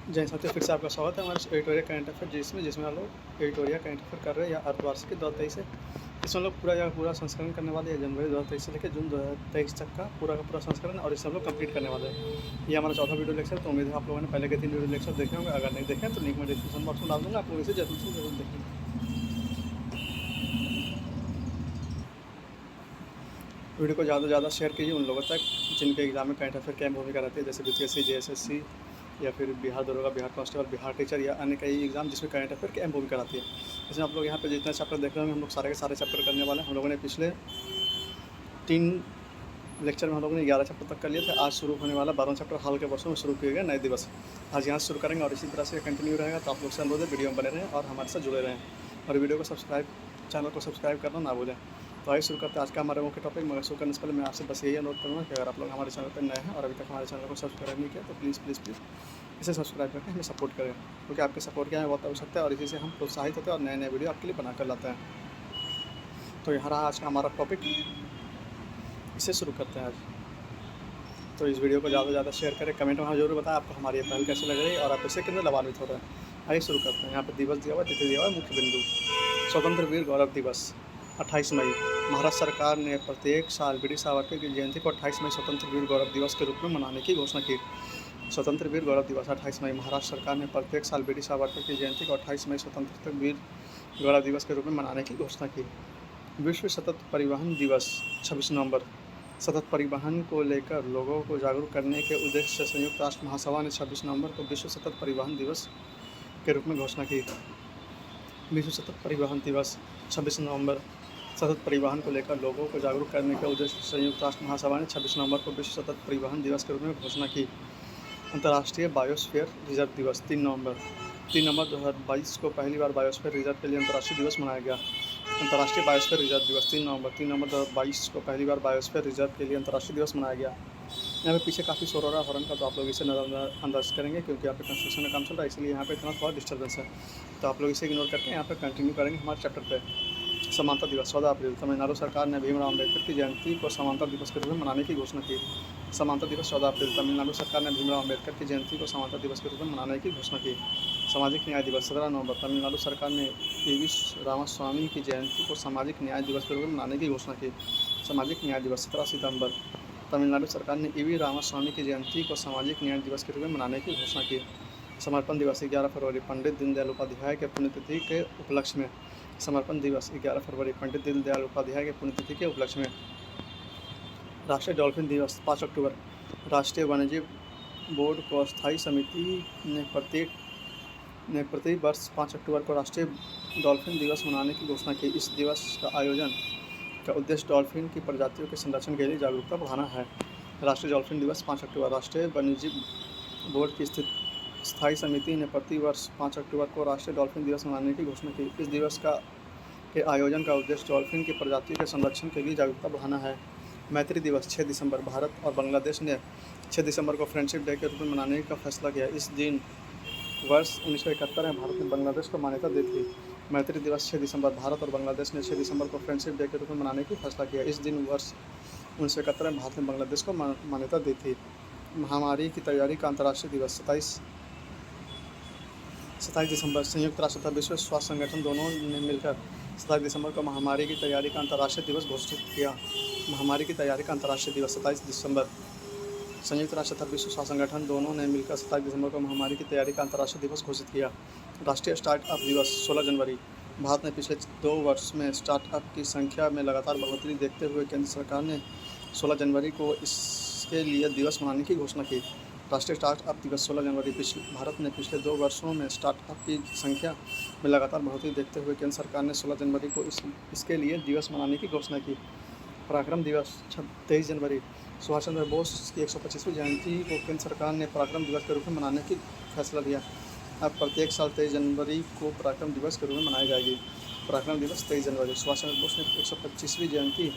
जय साथियों, फिर से आपका स्वागत है हमारे एडिटोरियल करंट अफेयर जिसमें हम लोग एडिटोरियल करंट अफेयर कर रहे हैं या अर्धवार्षिक 2023 है। इसमें हम लोग पूरा संस्करण करने वाले हैं जनवरी 2023 से लेकर जून 2023 तक का पूरा संस्करण, और इसे हम लोग कंप्लीट करने वाले हैं। ये हमारा चौथा वीडियो लेक्चर, तो उम्मीद है आप लोगों ने पहले के 3 वीडियो लेक्चर देखे होंगे। अगर नहीं देखें तो लिंक में डिस्क्रिप्शन बॉक्स में डाल दूँगा, आप लोग इसे जरूर से जरूर देखें। वीडियो को ज़्यादा से ज़्यादा शेयर कीजिए उन लोगों तक जिनके एग्जाम में करंट अफेयर की अहम भूमिका रहती है, जैसे बीपीएससी, जेएसएससी या फिर बिहार दरोगा, बिहार कांस्टेबल, बिहार टीचर या अन्य कई एग्जाम जिसमें करंट अफेयर की अहम भूमिका रहती है। इसमें आप लोग यहाँ पे जितने चैप्टर देख रहे होंगे, हम लोग सारे के सारे चैप्टर करने वाले हैं। हम लोगों ने पिछले 3 लेक्चर में हम लोगों ने 11 चैप्टर तक कर लिए थे। आज शुरू होने वाला 12वां चैप्टर हाल के वर्षों में शुरू किए गए नए दिवस, आज यहाँ से शुरू करेंगे और इसी तरह से कंटिन्यू रहेगा। तो आप लोग से अनुरोध है वीडियो में बने रहें और हमारे साथ जुड़े रहें, और वीडियो को चैनल को सब्सक्राइब करना ना भूलें। तो आइए शुरू करते हैं आज का हमारे मुख्य टॉपिक। मगर शुरू करने से पहले मैं आपसे बस यही अनुरोध करूँगा कि अगर आप लोग हमारे चैनल पर नए हैं और अभी तक हमारे चैनल को सब्सक्राइब नहीं किया तो प्लीज़ इसे सब्सक्राइब करके हमें सपोर्ट करें, क्योंकि आपके सपोर्ट की हमें बहुत आवश्यकता है और इसी से हम प्रोत्साहित होते हैं और नए नए वीडियो आपके लिए बना कर लाते हैं। तो यहाँ रहा आज का हमारा टॉपिक, इसे शुरू करते हैं आज। तो इस वीडियो को ज़्यादा से ज़्यादा शेयर करें, कमेंट में जरूर बताएं आपको हमारी ये पहल कैसी लग रही है और आप इसे कितने लाभान्वित हो रहे हैं। आइए शुरू करते हैं। यहाँ पर दिवस दिया हुआ, तिथि दिया हुआ, मुख्य बिंदु। स्वतंत्र वीर गौरव दिवस 28 मई। महाराष्ट्र सरकार ने प्रत्येक साल वीर सावरकर की जयंती को 28 मई स्वतंत्र वीर गौरव दिवस के रूप में मनाने की घोषणा की। स्वतंत्र वीर गौरव दिवस 28 मई। महाराष्ट्र सरकार ने प्रत्येक साल वीर सावरकर की जयंती को 28 मई स्वतंत्रता वीर गौरव दिवस के रूप में मनाने की घोषणा की। विश्व सतत परिवहन दिवस 26 नवंबर। सतत परिवहन को लेकर लोगों को जागरूक करने के उद्देश्य से संयुक्त राष्ट्र महासभा ने 26 नवंबर को विश्व सतत परिवहन दिवस के रूप में घोषणा की। विश्व सतत परिवहन दिवस 26 नवंबर। सतत परिवहन को लेकर लोगों को जागरूक करने के उद्देश्य से संयुक्त राष्ट्र महासभा ने 26 नवंबर को विश्व सतत परिवहन दिवस के रूप में घोषणा की। अंतर्राष्ट्रीय बायोस्फीयर रिजर्व दिवस 3 नवंबर 2022 को पहली बार बायोस्फीयर रिजर्व के लिए अंतर्राष्ट्रीय दिवस मनाया गया। अंतर्राष्ट्रीय बायोस्फीयर रिजर्व दिवस 3 नवंबर 2022 को पहली बार बायोस्फीयर रिजर्व के लिए अंतर्राष्ट्रीय दिवस मनाया गया। यहाँ पे पीछे काफ़ी शोर हो रहा है हॉर्न का, तो आप लोग इसे नज़रअंदाज करेंगे क्योंकि यहाँ पे कंस्ट्रक्शन का काम चल रहा है, इसलिए यहाँ पे इतना थोड़ा डिस्टर्बेंस है। तो आप लोग इसे इग्नोर करके यहाँ पे कंटिन्यू करेंगे हमारे चैप्टर पे। समानता दिवस 14 अप्रैल। तमिलनाडु सरकार ने भीमराव अम्बेडकर की जयंती को समानता दिवस के रूप में मनाने की घोषणा की। समानता दिवस 14 अप्रैल। तमिलनाडु सरकार ने भीमराव अम्बेडकर की जयंती को समानता दिवस के रूप में मनाने की घोषणा की। सामाजिक न्याय दिवस 17 नवंबर। तमिलनाडु सरकार ने ईवी रामास्वामी की जयंती को सामाजिक न्याय दिवस के रूप में मनाने की घोषणा की। सामाजिक न्याय दिवस 17 सितंबर। तमिलनाडु सरकार ने ईवी रामास्वामी की जयंती को सामाजिक न्याय दिवस के रूप में मनाने की घोषणा की। समर्पण दिवस 11 फरवरी। पंडित दीनदयाल उपाध्याय के पुण्यतिथि के उपलक्ष्य में समर्पण दिवस 11 फरवरी। पंडित दीनदयाल उपाध्याय के पुण्यतिथि के उपलक्ष्य में। राष्ट्रीय डॉल्फिन दिवस 5 अक्टूबर। राष्ट्रीय वन्यजीव बोर्ड को अस्थायी समिति ने प्रति वर्ष 5 अक्टूबर को राष्ट्रीय डॉल्फिन दिवस मनाने की घोषणा की। इस दिवस का आयोजन का उद्देश्य डॉल्फिन की प्रजातियों के संरक्षण के लिए जागरूकता बढ़ाना है। राष्ट्रीय डॉल्फिन दिवस 5 अक्टूबर। राष्ट्रीय वन्यजीव बोर्ड की स्थायी समिति ने प्रति वर्ष 5 अक्टूबर को राष्ट्रीय डॉल्फिन दिवस मनाने की घोषणा की। इस दिवस के आयोजन का उद्देश्य डॉल्फिन की प्रजातियों के संरक्षण के लिए जागरूकता बढ़ाना है। मैत्री दिवस 6 दिसंबर। भारत और बांग्लादेश ने 6 दिसंबर को फ्रेंडशिप डे के रूप में मनाने का फैसला किया। इस दिन वर्ष 1971 में भारत ने बांग्लादेश को मान्यता दी थी। मैत्री दिवस 6 दिसंबर। भारत और बांग्लादेश ने 6 दिसंबर को फ्रेंडशिप डे के रूप में मनाने की फैसला किया। इस दिन वर्ष 1971 में भारत ने बांग्लादेश को मान्यता दी थी। महामारी की तैयारी का अंतर्राष्ट्रीय दिवस 27 दिसंबर। संयुक्त राष्ट्र तथा विश्व स्वास्थ्य संगठन दोनों ने मिलकर 27 दिसंबर को महामारी की तैयारी का अंतर्राष्ट्रीय दिवस घोषित किया। महामारी की तैयारी का अंतर्राष्ट्रीय दिवस 27 दिसंबर। संयुक्त राष्ट्र तथा विश्व स्वास्थ्य संगठन दोनों ने मिलकर 27 दिसंबर को महामारी की तैयारी का अंतर्राष्ट्रीय दिवस घोषित किया। राष्ट्रीय स्टार्टअप दिवस 16 जनवरी। भारत ने पिछले 2 वर्ष में स्टार्टअप की संख्या में लगातार बढ़ोतरी देखते हुए केंद्र सरकार ने 16 जनवरी को इसके लिए दिवस मनाने की घोषणा की। राष्ट्रीय स्टार्टअप दिवस 16 जनवरी। भारत ने पिछले 2 वर्षों में स्टार्टअप की संख्या में लगातार बढ़ोतरी देखते हुए केंद्र सरकार ने 16 जनवरी को इसके लिए दिवस मनाने की घोषणा की। पराक्रम दिवस 23 जनवरी। सुभाष चंद्र बोस की 125वीं जयंती को केंद्र सरकार ने पराक्रम दिवस के रूप में मनाने की फैसला लिया। अब प्रत्येक साल 23 जनवरी को पराक्रम दिवस के रूप में मनाई जाएगी। पराक्रम दिवस 23 जनवरी। सुभाष चंद्र बोस ने 125वीं जयंती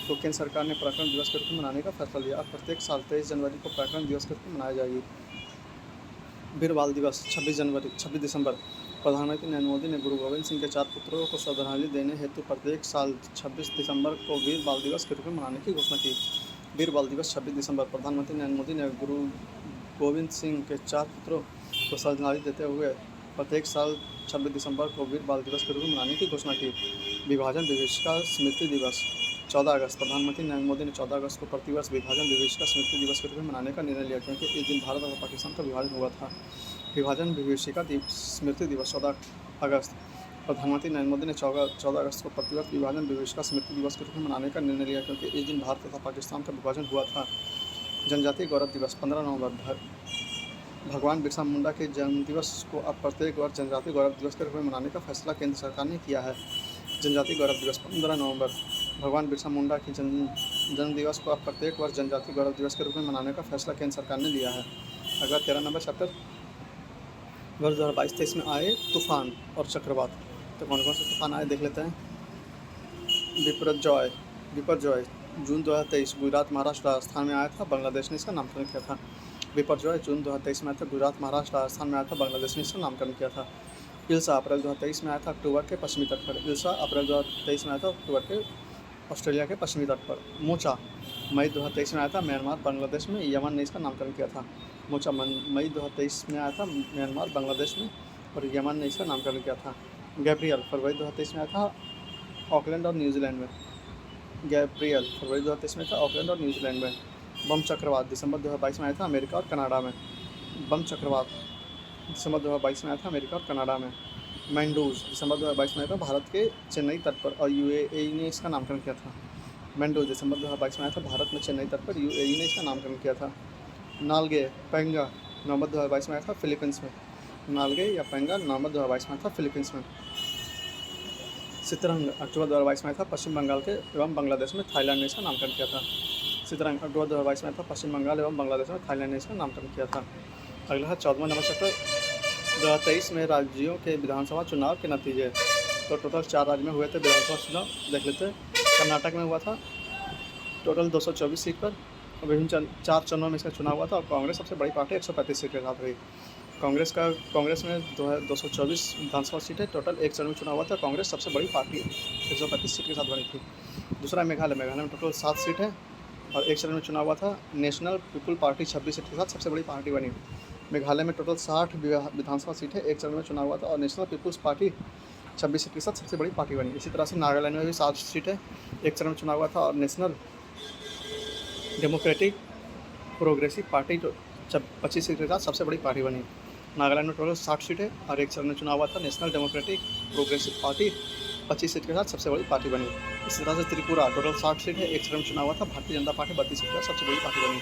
को केंद्र सरकार ने पराक्रम दिवस के रूप में मनाने का फैसला लिया। अब प्रत्येक साल 23 जनवरी को पराक्रम दिवस के रूप में मनाई जाएगी। वीर बाल दिवस 26 दिसंबर। प्रधानमंत्री नरेंद्र मोदी ने गुरु गोविंद सिंह के 4 पुत्रों को श्रद्धांजलि देने हेतु प्रत्येक साल 26 दिसंबर को वीर बाल दिवस के रूप में मनाने की घोषणा की। वीर बाल दिवस 26 दिसंबर। प्रधानमंत्री नरेंद्र मोदी ने गुरु गोविंद सिंह के 4 पुत्रों को श्रद्धांजलि देते हुए प्रत्येक साल 26 दिसंबर को वीर बाल दिवस के रूप में मनाने की घोषणा की। विभाजन विभीषिका स्मृति दिवस 14 अगस्त। प्रधानमंत्री नरेंद्र मोदी ने 14 अगस्त को प्रतिवर्ष विभाजन विभीषिका स्मृति दिवस के रूप में मनाने का निर्णय लिया, क्योंकि इस दिन भारत और पाकिस्तान का विभाजन हुआ था। विभाजन विभीषिका स्मृति दिवस 14 अगस्त। प्रधानमंत्री नरेंद्र मोदी ने 14 अगस्त को प्रतिवर्ष विभाजन विभीषिका स्मृति दिवस के रूप में मनाने का निर्णय लिया, क्योंकि इस दिन भारत तथा पाकिस्तान का विभाजन हुआ था। जनजातीय गौरव दिवस 15 नवंबर। भगवान बिरसा मुंडा के जन्मदिवस को अब प्रत्येक वर्ष जनजातीय गौरव दिवस के रूप में मनाने का फैसला केंद्र सरकार ने किया है। जनजातीय गौरव दिवस 15 नवंबर। भगवान बिरसा मुंडा के जन्मदिवस को अब प्रत्येक वर्ष जनजातीय गौरव दिवस के रूप में मनाने का फैसला केंद्र सरकार ने लिया है। अगला 13 नंबर चैप्टर, वर्ष 2022-23 में आए तूफान और चक्रवात। तो कौन कौन से तूफान आए देख लेते हैं। बिपरजॉय जून 2023 गुजरात, महाराष्ट्र, राजस्थान में आया था। बांग्लादेश ने इसका नामकरण किया था। बिपरजॉय जून 2023 में आया था। गुजरात, महाराष्ट्र, राजस्थान में आया था। बांग्लादेश ने इसका नामकरण किया था। इल्सा अप्रैल 2023 में आया था अक्टूबर के पश्चिमी तट पर। इल्सा अप्रैल 2023 में आया था अक्टूबर के ऑस्ट्रेलिया के पश्चिमी तट पर। मोचा मई 2023 में आया था म्यांमार, बांग्लादेश में। यमन ने इसका नामकरण किया था। मोचा मई 2023 में आया था म्यांमार, बांग्लादेश में, और यमन ने इसका नामकरण किया था। गैब्रियल फरवरी 2023 में आया था ऑकलैंड और न्यूजीलैंड में। गैब्रियल फरवरी 2023 में था ऑकलैंड और न्यूजीलैंड में। बम चक्रवात दिसंबर 2022 में आया था अमेरिका और कनाडा में। बम चक्रवात दिसंबर 2022 में आया था अमेरिका और कनाडा में। मैंडूज दिसंबर 2022 में आया था भारत के चेन्नई तट पर, और यूएई ने इसका नामकरण किया था। मैंडूज दिसंबर 2022 में आया था भारत में चेन्नई तट पर, यूएई ने इसका नामकरण किया था। नालगे पेंगा नवंबर 2022 में आया था फिलीपींस में। नालगे या पेंगा नवंबर 2022 में आया था फिलीपींस में। सितरंग अक्टूबर 2022 में आया था पश्चिम बंगाल के एवं बांग्लादेश में। थाईलैंड ने इसका नामकरण किया था। सितरंग अक्टूबर 2022 में आया था पश्चिम बंगाल एवं बांग्लादेश में। थाईलैंड ने इसका नामकरण किया था। अगला है 14वां नंबर चैप्टर, 2023 में राज्यों के विधानसभा चुनाव के नतीजे। तो टोटल 4 राज्य में हुए थे विधानसभा चुनाव, देख लेते हैं। कर्नाटक में हुआ था टोटल 224 सीट पर, विभिन्न 4 चरणों में इसका चुनाव हुआ था, और कांग्रेस सबसे बड़ी पार्टी 135 सीट के साथ रही। कांग्रेस में 224 विधानसभा सीटें, टोटल 1 चरण में चुनाव हुआ था। कांग्रेस सबसे बड़ी पार्टी 135 सीट के साथ बनी थी। दूसरा मेघालय में टोटल 7 सीट है और 1 चरण में चुनाव हुआ था। नेशनल पीपुल पार्टी 26 सीट के साथ सबसे बड़ी पार्टी बनी। मेघालय में टोटल 60 विधानसभा सीटें, 1 चरण में चुनाव हुआ था, और नेशनल पीपुल्स पार्टी 26 सीट के साथ सबसे बड़ी पार्टी बनी। इसी तरह से नागालैंड में भी 7 सीटें, 1 चरण में चुनाव हुआ था, और national democratic progressive party 25 seat के साथ सबसे बड़ी पार्टी बनी। नागालैंड में टोटल 60 सीटें और 1 चरण में चुनाव हुआ था। National democratic progressive party 25 seat के साथ सबसे बड़ी पार्टी बनी। इसी तरह से त्रिपुरा टोटल 60 सीट है, 1 चरण में चुनाव हुआ था। भारतीय जनता पार्टी 32 सीट के साथ सबसे बड़ी पार्टी बनी।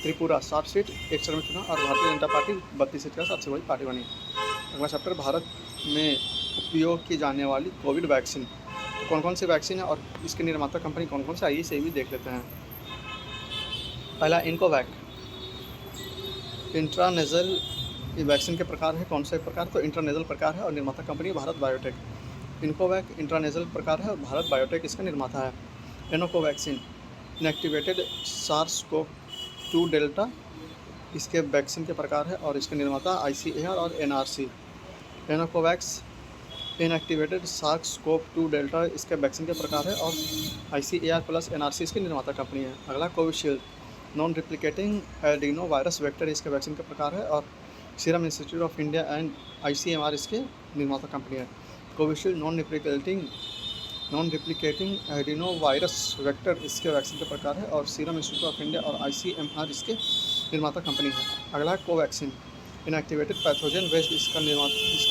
त्रिपुरा 60 सीट, 1 चरण में चुनाव, और भारतीय जनता पार्टी 32 सीट के साथ सबसे बड़ी पार्टी बनी। अगला चैप्टर, भारत में उपयोग की जाने वाली कोविड वैक्सीन। तो कौन कौन सी वैक्सीन है और इसके निर्माता कंपनी कौन कौन से आई, इसे भी देख लेते हैं। पहला इनकोवैक, इंट्रानेजल वैक्सीन के प्रकार है। कौन से प्रकार, तो इंट्रानेजल प्रकार है, और निर्माता कंपनी है भारत बायोटेक। इनकोवैक इंट्रानेजल प्रकार है और भारत बायोटेक इसका निर्माता है। एनोकोवैक्सीन इनएक्टिवेटेड सार्स-CoV-2 डेल्टा इसके वैक्सीन के प्रकार है, और इसके निर्माता ICAR और NRC। एनोकोवैक्स इनएक्टिवेटेड सार्स-CoV-2 डेल्टा इसके वैक्सीन के प्रकार है, और ICAR प्लस NRC इसकी निर्माता कंपनी है। अगला Covishield non replicating adeno virus vector इसके वैक्सीन के प्रकार है, और serum institute of India and ICMR इसके निर्माता कंपनी है। Covishield non replicating adeno virus vector इसके वैक्सीन के प्रकार है, और सीरम इंस्टीट्यूट ऑफ इंडिया और ICMR इसके निर्माता कंपनी है। अगला है कोवैक्सीन इनएक्टिवेटेड पैथोजन वेस्ट इसका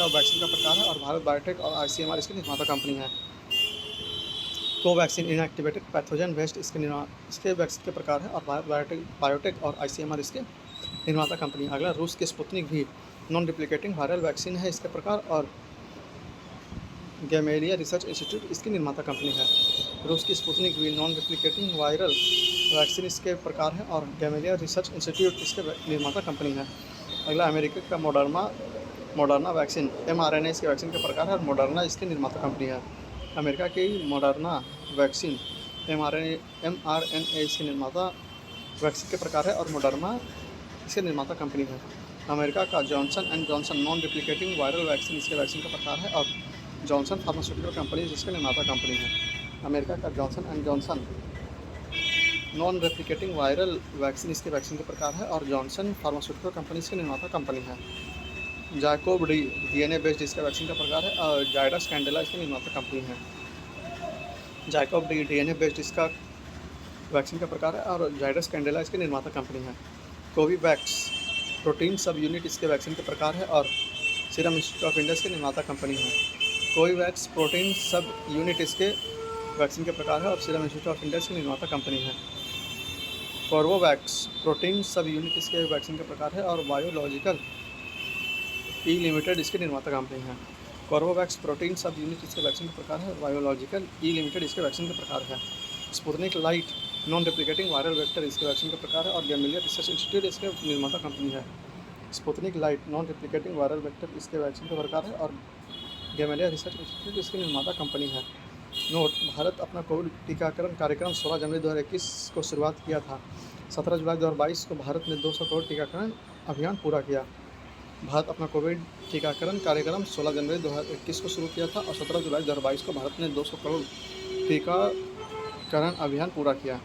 वैक्सीन का प्रकार है, और भारत बायोटेक और ICMR इसकी निर्माता कंपनी है। कोवैक्सीन इनएक्टिवेटेड पैथोजन वेस्ट इसके वैक्सीन के प्रकार है, और भारत बायोटेक और ICMR इसके निर्माता कंपनी। अगला रूस के स्पुतनिक भी नॉन रिप्लिकेटिंग वायरल वैक्सीन है इसके प्रकार, और गैमेलिया रिसर्च इंस्टीट्यूट इसकी निर्माता कंपनी है। रूस की स्पुतनिक भी नॉन रिप्लिकेटिंग वायरल वैक्सीन इसके प्रकार है, और गैमेलिया रिसर्च इंस्टीट्यूट इसके निर्माता कंपनी है। अगला अमेरिका का मोडर्ना वैक्सीन mRNA इसके वैक्सीन के प्रकार है, और मोडर्ना इसकी निर्माता कंपनी है। अमेरिका की मोडर्ना वैक्सीन mRNA इसके निर्माता वैक्सीन के प्रकार है, और मोडर्ना इसके निर्माता कंपनी है। अमेरिका का Johnson and Johnson non replicating viral vaccine इसके वैक्सीन का प्रकार है, और जॉनसन फार्मास्यूटिकल कंपनी जिसके निर्माता कंपनी है। अमेरिका का Johnson and Johnson non replicating viral vaccine इसके वैक्सीन के प्रकार है, और जॉनसन फार्मास्यूटिकल कंपनी इसके निर्माता कंपनी है। जाकोब डीएनए बेस्ड इसका वैक्सीन का प्रकार है और जायडस कैंडेला इसकी निर्माता कंपनी है। जाकोब डीएनए बेस्ड इसका वैक्सीन का प्रकार है और जायडस कैंडेला इसकी निर्माता कंपनी है। कोविवैक्स प्रोटीन सब यूनिट इसके वैक्सीन का प्रकार है और सीरम इंस्टीट्यूट ऑफ इंडिया की निर्माता कंपनी है। कोविवैक्स प्रोटीन सब यूनिट इसके वैक्सीन के प्रकार है और सीरम इंस्टीट्यूट ऑफ इंडिया की निर्माता कंपनी है। कोर्बोवैक्स प्रोटीन सब यूनिट इसके वैक्सीन का प्रकार है और बायोलॉजिकल ई लिमिटेड इसके निर्माता कंपनी है। कोर्बोवैक्स प्रोटीन सब यूनिट इसके वैक्सीन का प्रकार है, बायोलॉजिकल ई लिमिटेड इसके वैक्सीन का प्रकार है। Sputnik light non replicating viral vector इसके वैक्सीन का प्रकार है और गैमेलिया रिसर्च इंस्टीट्यूट इसके निर्माता कंपनी है। Sputnik light non replicating viral vector इसके वैक्सीन का प्रकार है और गैमेलिया रिसर्च इंस्टीट्यूट इसकी निर्माता कंपनी है। नोट: भारत अपना कोविड टीकाकरण कार्यक्रम 16 जनवरी 2021 को शुरुआत किया था। 17 जुलाई 2022 को भारत ने 200 करोड़ टीकाकरण अभियान पूरा किया। भारत अपना कोविड टीकाकरण कार्यक्रम 16 जनवरी 2021 को शुरू किया था और 17 जुलाई 2022 को भारत ने 200 करोड़ टीकाकरण अभियान पूरा किया।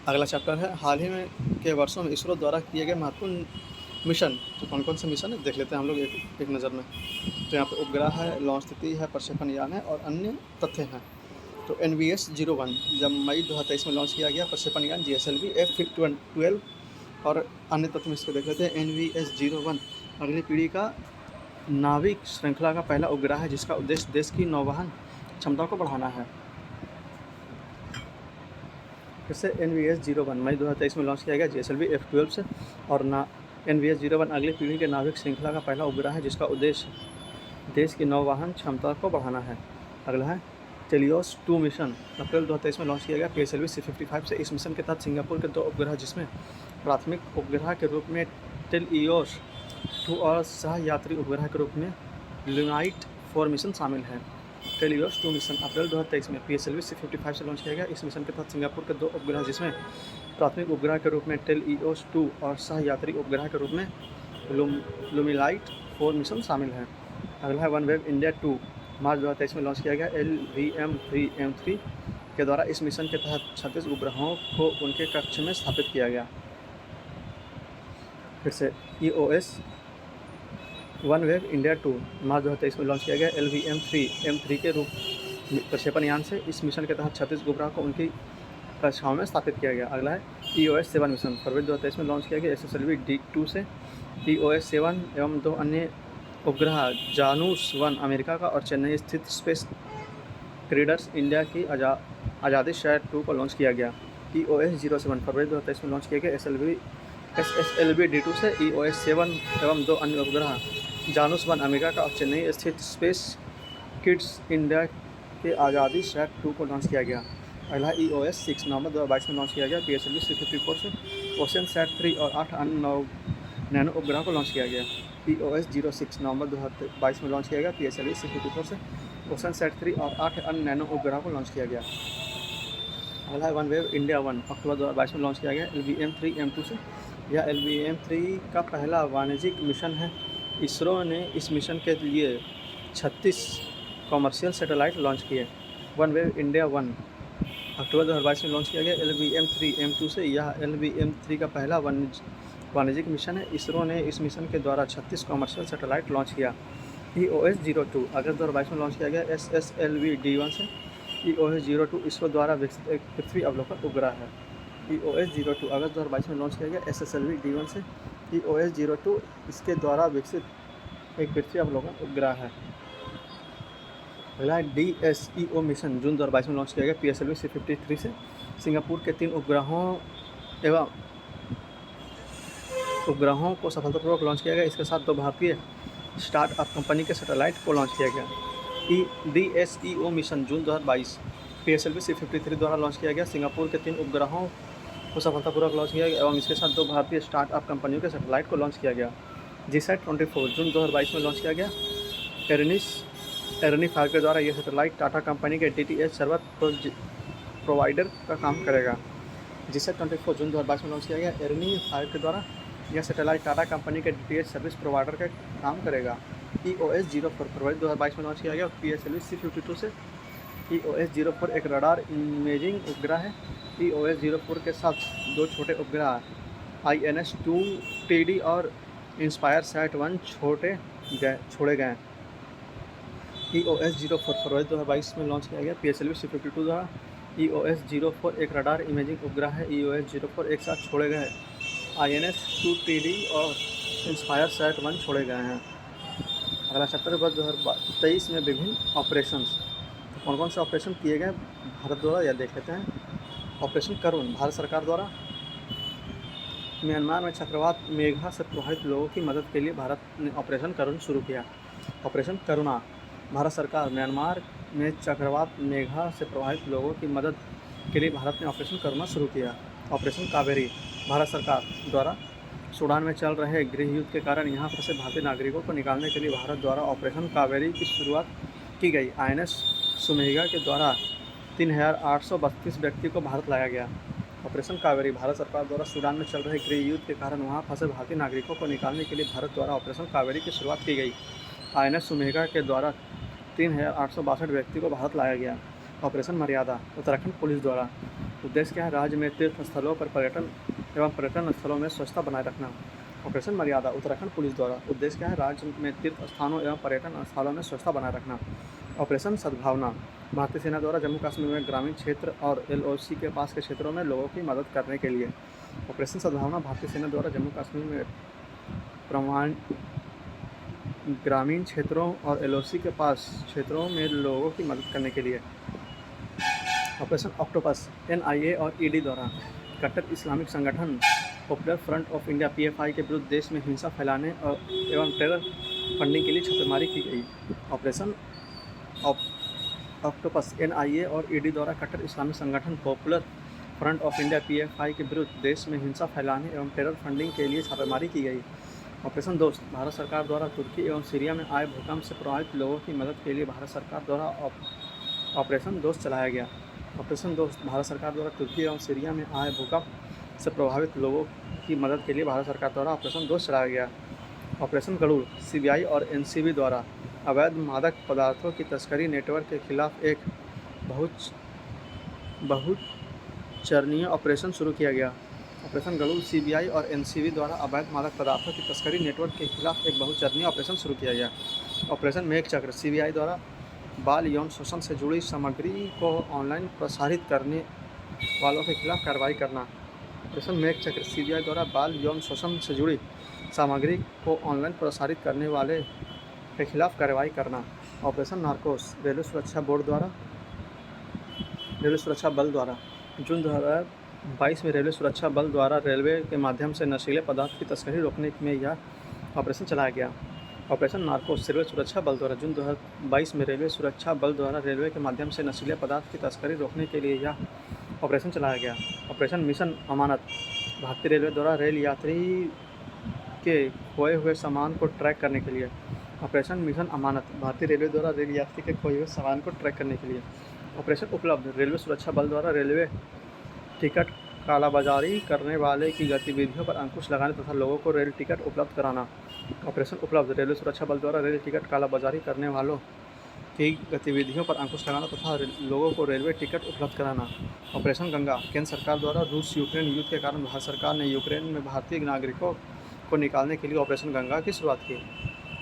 अगला चैप्टर है हाल ही में के वर्षों में इसरो द्वारा किए गए महत्वपूर्ण मिशन। तो कौन कौन से मिशन है देख लेते हैं हम लोग एक नज़र में। तो यहाँ पे उपग्रह है, लॉन्च तिथि है, प्रक्षेपण यान है और अन्य तथ्य हैं। तो NVS-01 जब मई 2023 में लॉन्च किया गया प्रक्षेपण यान GSLV F12 और अन्य तथ्य में इसको देख लेते हैं। NVS-01 अगली पीढ़ी का नाविक श्रृंखला का पहला उपग्रह है जिसका उद्देश्य देश की नौवहन क्षमता को बढ़ाना है। इससे NVS-01 मई 2023 में लॉन्च किया गया GSLV F12 से और NVS-01 अगली पीढ़ी के नाविक श्रृंखला का पहला उपग्रह है जिसका उद्देश्य देश की नौवहन क्षमता को बढ़ाना है। अगला है टेलियोस 2 मिशन अप्रैल 2023 में लॉन्च किया गया PSLV C-55 से। इस मिशन के तहत सिंगापुर के 2 उपग्रह जिसमें प्राथमिक उपग्रह के रूप में टेलियोस 2 और सह यात्री उपग्रह के रूप में लुनाइट 4 मिशन शामिल है। टेलियोस 2 मिशन अप्रैल 2023 में PSLV C-55 से लॉन्च किया गया। इस मिशन के तहत सिंगापुर के 2 उपग्रह जिसमें प्राथमिक उपग्रह के रूप में टेलियोस 2 और सह यात्री उपग्रह के रूप में लुमिलाइट 4 मिशन शामिल है। अगला है OneWeb India 2 मार्च 2023 में लॉन्च किया गया LVM-3M3 के द्वारा। इस मिशन के तहत 36 उपग्रहों को उनके कक्ष में स्थापित किया गया। फिर से EOS OneWeb India 2 मार्च 2023 में लॉन्च किया गया LVM-3M3 के रूप प्रक्षेपण यान से। इस मिशन के तहत 36 उपग्रह को उनकी कक्षाओं में स्थापित किया गया। अगला है EOS-7 मिशन फरवरी 2023 में लॉन्च किया गया SSLV D2 से। EOS-7 एवं 2 अन्य उपग्रह जानुस 1 अमेरिका का और चेन्नई स्थित स्पेस क्रीडर्स इंडिया की आज़ादी शहर 2 को लॉन्च किया गया। EOS-07 फरवरी 2023 में लॉन्च किया गया SSLV D2 से। EOS-7 एवं 2 अन्य उपग्रह जानुस 1 अमेरिका का और चेन्नई स्थित स्पेस किड्स इंडिया के आज़ादी शहर 2 को लॉन्च किया गया। अगला EOS-6 नवंबर 2022 में लॉन्च किया गया PSLV C-54 से। OceanSat 3 और 8 अन्य नैनो उपग्रह को लॉन्च किया गया। EOS-06 नवंबर 2022 में लॉन्च किया गया PSLV C-54 से। OceanSat 3 और 8 अन्य नैनो उपग्रह को लॉन्च किया गया। अगला है OneWeb India 1 अक्टूबर 2022 में लॉन्च किया गया LVM-3M2 से। यह LVM-3 का पहला वाणिज्यिक मिशन है। इसरो ने इस मिशन के लिए 36 कॉमर्शियल सैटेलाइट लॉन्च किए। OneWeb India 1 अक्टूबर 2022 में लॉन्च किया गया LVM-3M2 से। यह LVM-3 का पहला वाणिज्यिक मिशन है। इसरो ने इस मिशन के द्वारा 36 कॉमर्शियल सैटेलाइट लॉन्च किया। EOS-02 अगस्त 2022 में लॉन्च किया गया SSLV D1 से। EOS-02 इसरो द्वारा विकसित एक पृथ्वी अवलोकन उपग्रह है। EOS-02 अगस्त 2022 में लॉन्च किया गया SSLV D1 से। EOS-02 इसके द्वारा विकसित एक पृथ्वी अवलोकन उपग्रह है। अगला DSEO मिशन जून 2022 में लॉन्च किया गया PSLV C-53 से। सिंगापुर के 3 उपग्रहों को सफलतापूर्वक लॉन्च किया गया। इसके साथ 2 भारतीय स्टार्टअप कंपनी के सैटेलाइट को लॉन्च किया गया। DSEO मिशन जून 2022 PSLV C-53 द्वारा लॉन्च किया गया। सिंगापुर के 3 उपग्रहों को सफलतापूर्वक लॉन्च किया गया एवं इसके साथ 2 भारतीय स्टार्टअप कंपनियों के सैटेलाइट को लॉन्च किया गया। GSAT-24 जून 2022 में लॉन्च किया गया। एरनी 5 के द्वारा यह सैटेलाइट टाटा कंपनी के DTH सर्वर प्रोवाइडर का काम करेगा। GSAT-24 जून 2022 में लॉन्च किया गया। एरनी 5 के द्वारा यह सैटेलाइट टाटा कंपनी के DTH सर्विस प्रोवाइडर का काम करेगा। EOS-04 फरवरी 2022 में लॉन्च किया गया PSLV C-52 से। EOS-04 एक रडार इमेजिंग उपग्रह है। EOS-04 के साथ 2 छोटे उपग्रह INS-2TD और इंस्पायर सैट 1 छोड़े गए। EOS 04 फरवरी 2022 में लॉन्च किया गया। PSLV C-52 द्वारा EOS 04 एक रडार इमेजिंग उपग्रह है। EOS 04 एक साथ छोड़े गए INS 2TD और इंस्पायर सैट 1 छोड़े गए हैं। अगला चैप्टर वर्ष 2023 में विभिन्न ऑपरेशंस, कौन कौन से ऑपरेशन किए गए भारत द्वारा, यह देख लेते हैं। ऑपरेशन करुण भारत सरकार द्वारा। म्यांमार में चक्रवात मेघा से प्रभावित लोगों की मदद के लिए भारत ने ऑपरेशन करुण शुरू किया। ऑपरेशन करुणा भारत सरकार। म्यांमार में चक्रवात मेघा से प्रभावित लोगों की मदद के लिए भारत ने ऑपरेशन करुणा शुरू किया। ऑपरेशन कावेरी भारत सरकार द्वारा। सूडान में चल रहे गृह युद्ध के कारण यहाँ फंसे भारतीय नागरिकों को निकालने के लिए भारत द्वारा ऑपरेशन कावेरी की शुरुआत की गई। INS सुमेगा के द्वारा 3832 व्यक्ति को भारत लाया गया। ऑपरेशन कावेरी भारत सरकार द्वारा सूडान में चल रहे गृह युद्ध के कारण वहाँ फंसे भारतीय नागरिकों को निकालने के लिए भारत द्वारा ऑपरेशन कावेरी की शुरुआत की गई। INS सुमेगा के द्वारा 3862 व्यक्ति को भारत लाया गया। ऑपरेशन मर्यादा उत्तराखंड पुलिस द्वारा। उद्देश्य क्या है? राज्य में तीर्थ स्थलों पर पर्यटन स्थलों में स्वच्छता बनाए रखना। ऑपरेशन मर्यादा उत्तराखंड पुलिस द्वारा। उद्देश्य क्या है? राज्य में तीर्थ स्थानों एवं पर्यटन स्थलों में स्वच्छता बनाए रखना। ऑपरेशन सद्भावना भारतीय सेना द्वारा जम्मू कश्मीर में ग्रामीण क्षेत्र और LOC के पास के क्षेत्रों में लोगों की मदद करने के लिए। ऑपरेशन सद्भावना भारतीय सेना द्वारा जम्मू कश्मीर में ग्रामीण क्षेत्रों और LOC के पास क्षेत्रों में लोगों की मदद करने के लिए। ऑपरेशन ऑक्टोपस NIA और ED द्वारा कट्टर इस्लामिक संगठन popular front of India PFI के विरुद्ध देश में हिंसा फैलाने एवं टेरर फंडिंग के लिए छापेमारी की गई। ऑपरेशन ऑक्टोपस NIA और ED द्वारा कट्टर इस्लामिक संगठन popular front of India PFI के विरुद्ध देश में हिंसा फैलाने एवं टेरर फंडिंग के लिए छापेमारी की गई। ऑपरेशन दोस्त भारत सरकार द्वारा तुर्की एवं सीरिया में आए भूकंप से प्रभावित लोगों की मदद के लिए भारत सरकार द्वारा ऑपरेशन दोस्त चलाया गया। ऑपरेशन दोस्त भारत सरकार द्वारा तुर्की एवं सीरिया में आए भूकंप से प्रभावित लोगों की मदद के लिए भारत सरकार द्वारा ऑपरेशन दोस्त चलाया गया। ऑपरेशन गरुड़ CBI और NCB द्वारा अवैध मादक पदार्थों की तस्करी नेटवर्क के खिलाफ एक बहुचरणीय ऑपरेशन शुरू किया गया। ऑपरेशन गरुड़ CBI और NCB द्वारा अवैध मादक पदार्थों की तस्करी नेटवर्क के खिलाफ एक बहुचरणीय ऑपरेशन शुरू किया गया। ऑपरेशन मेघचक्र CBI द्वारा बाल यौन शोषण से जुड़ी सामग्री को ऑनलाइन प्रसारित करने वालों के खिलाफ कार्रवाई करना। ऑपरेशन मेघचक्र CBI द्वारा बाल यौन शोषण से जुड़ी सामग्री को ऑनलाइन प्रसारित करने वाले के खिलाफ कार्रवाई करना। ऑपरेशन नार्कोस रेलवे सुरक्षा बल द्वारा जून 2022 में रेलवे सुरक्षा बल द्वारा रेलवे के माध्यम से नशीले पदार्थ की तस्करी रोकने में यह ऑपरेशन चलाया गया। ऑपरेशन नार्कोस रेलवे सुरक्षा बल द्वारा जून 2022 में रेलवे सुरक्षा बल द्वारा रेलवे के माध्यम से नशीले पदार्थ की तस्करी रोकने के लिए यह ऑपरेशन चलाया गया। ऑपरेशन मिशन अमानत भारतीय रेलवे द्वारा रेल यात्री के खोए हुए सामान को ट्रैक करने के लिए। ऑपरेशन मिशन अमानत भारतीय रेलवे द्वारा रेल यात्री के खोए हुए सामान को ट्रैक करने के लिए। ऑपरेशन उपलब्ध रेलवे सुरक्षा बल द्वारा रेलवे टिकट कालाबाजारी करने वाले की गतिविधियों पर अंकुश लगाने तथा लोगों को रेल टिकट उपलब्ध कराना। ऑपरेशन उपलब्ध रेलवे सुरक्षा बल द्वारा रेल टिकट कालाबाजारी करने वालों की गतिविधियों पर अंकुश लगाना तथा लोगों को रेलवे टिकट उपलब्ध कराना। ऑपरेशन गंगा केंद्र सरकार द्वारा रूस यूक्रेन युद्ध के कारण भारत सरकार ने यूक्रेन में भारतीय नागरिकों को निकालने के लिए ऑपरेशन गंगा की शुरुआत की।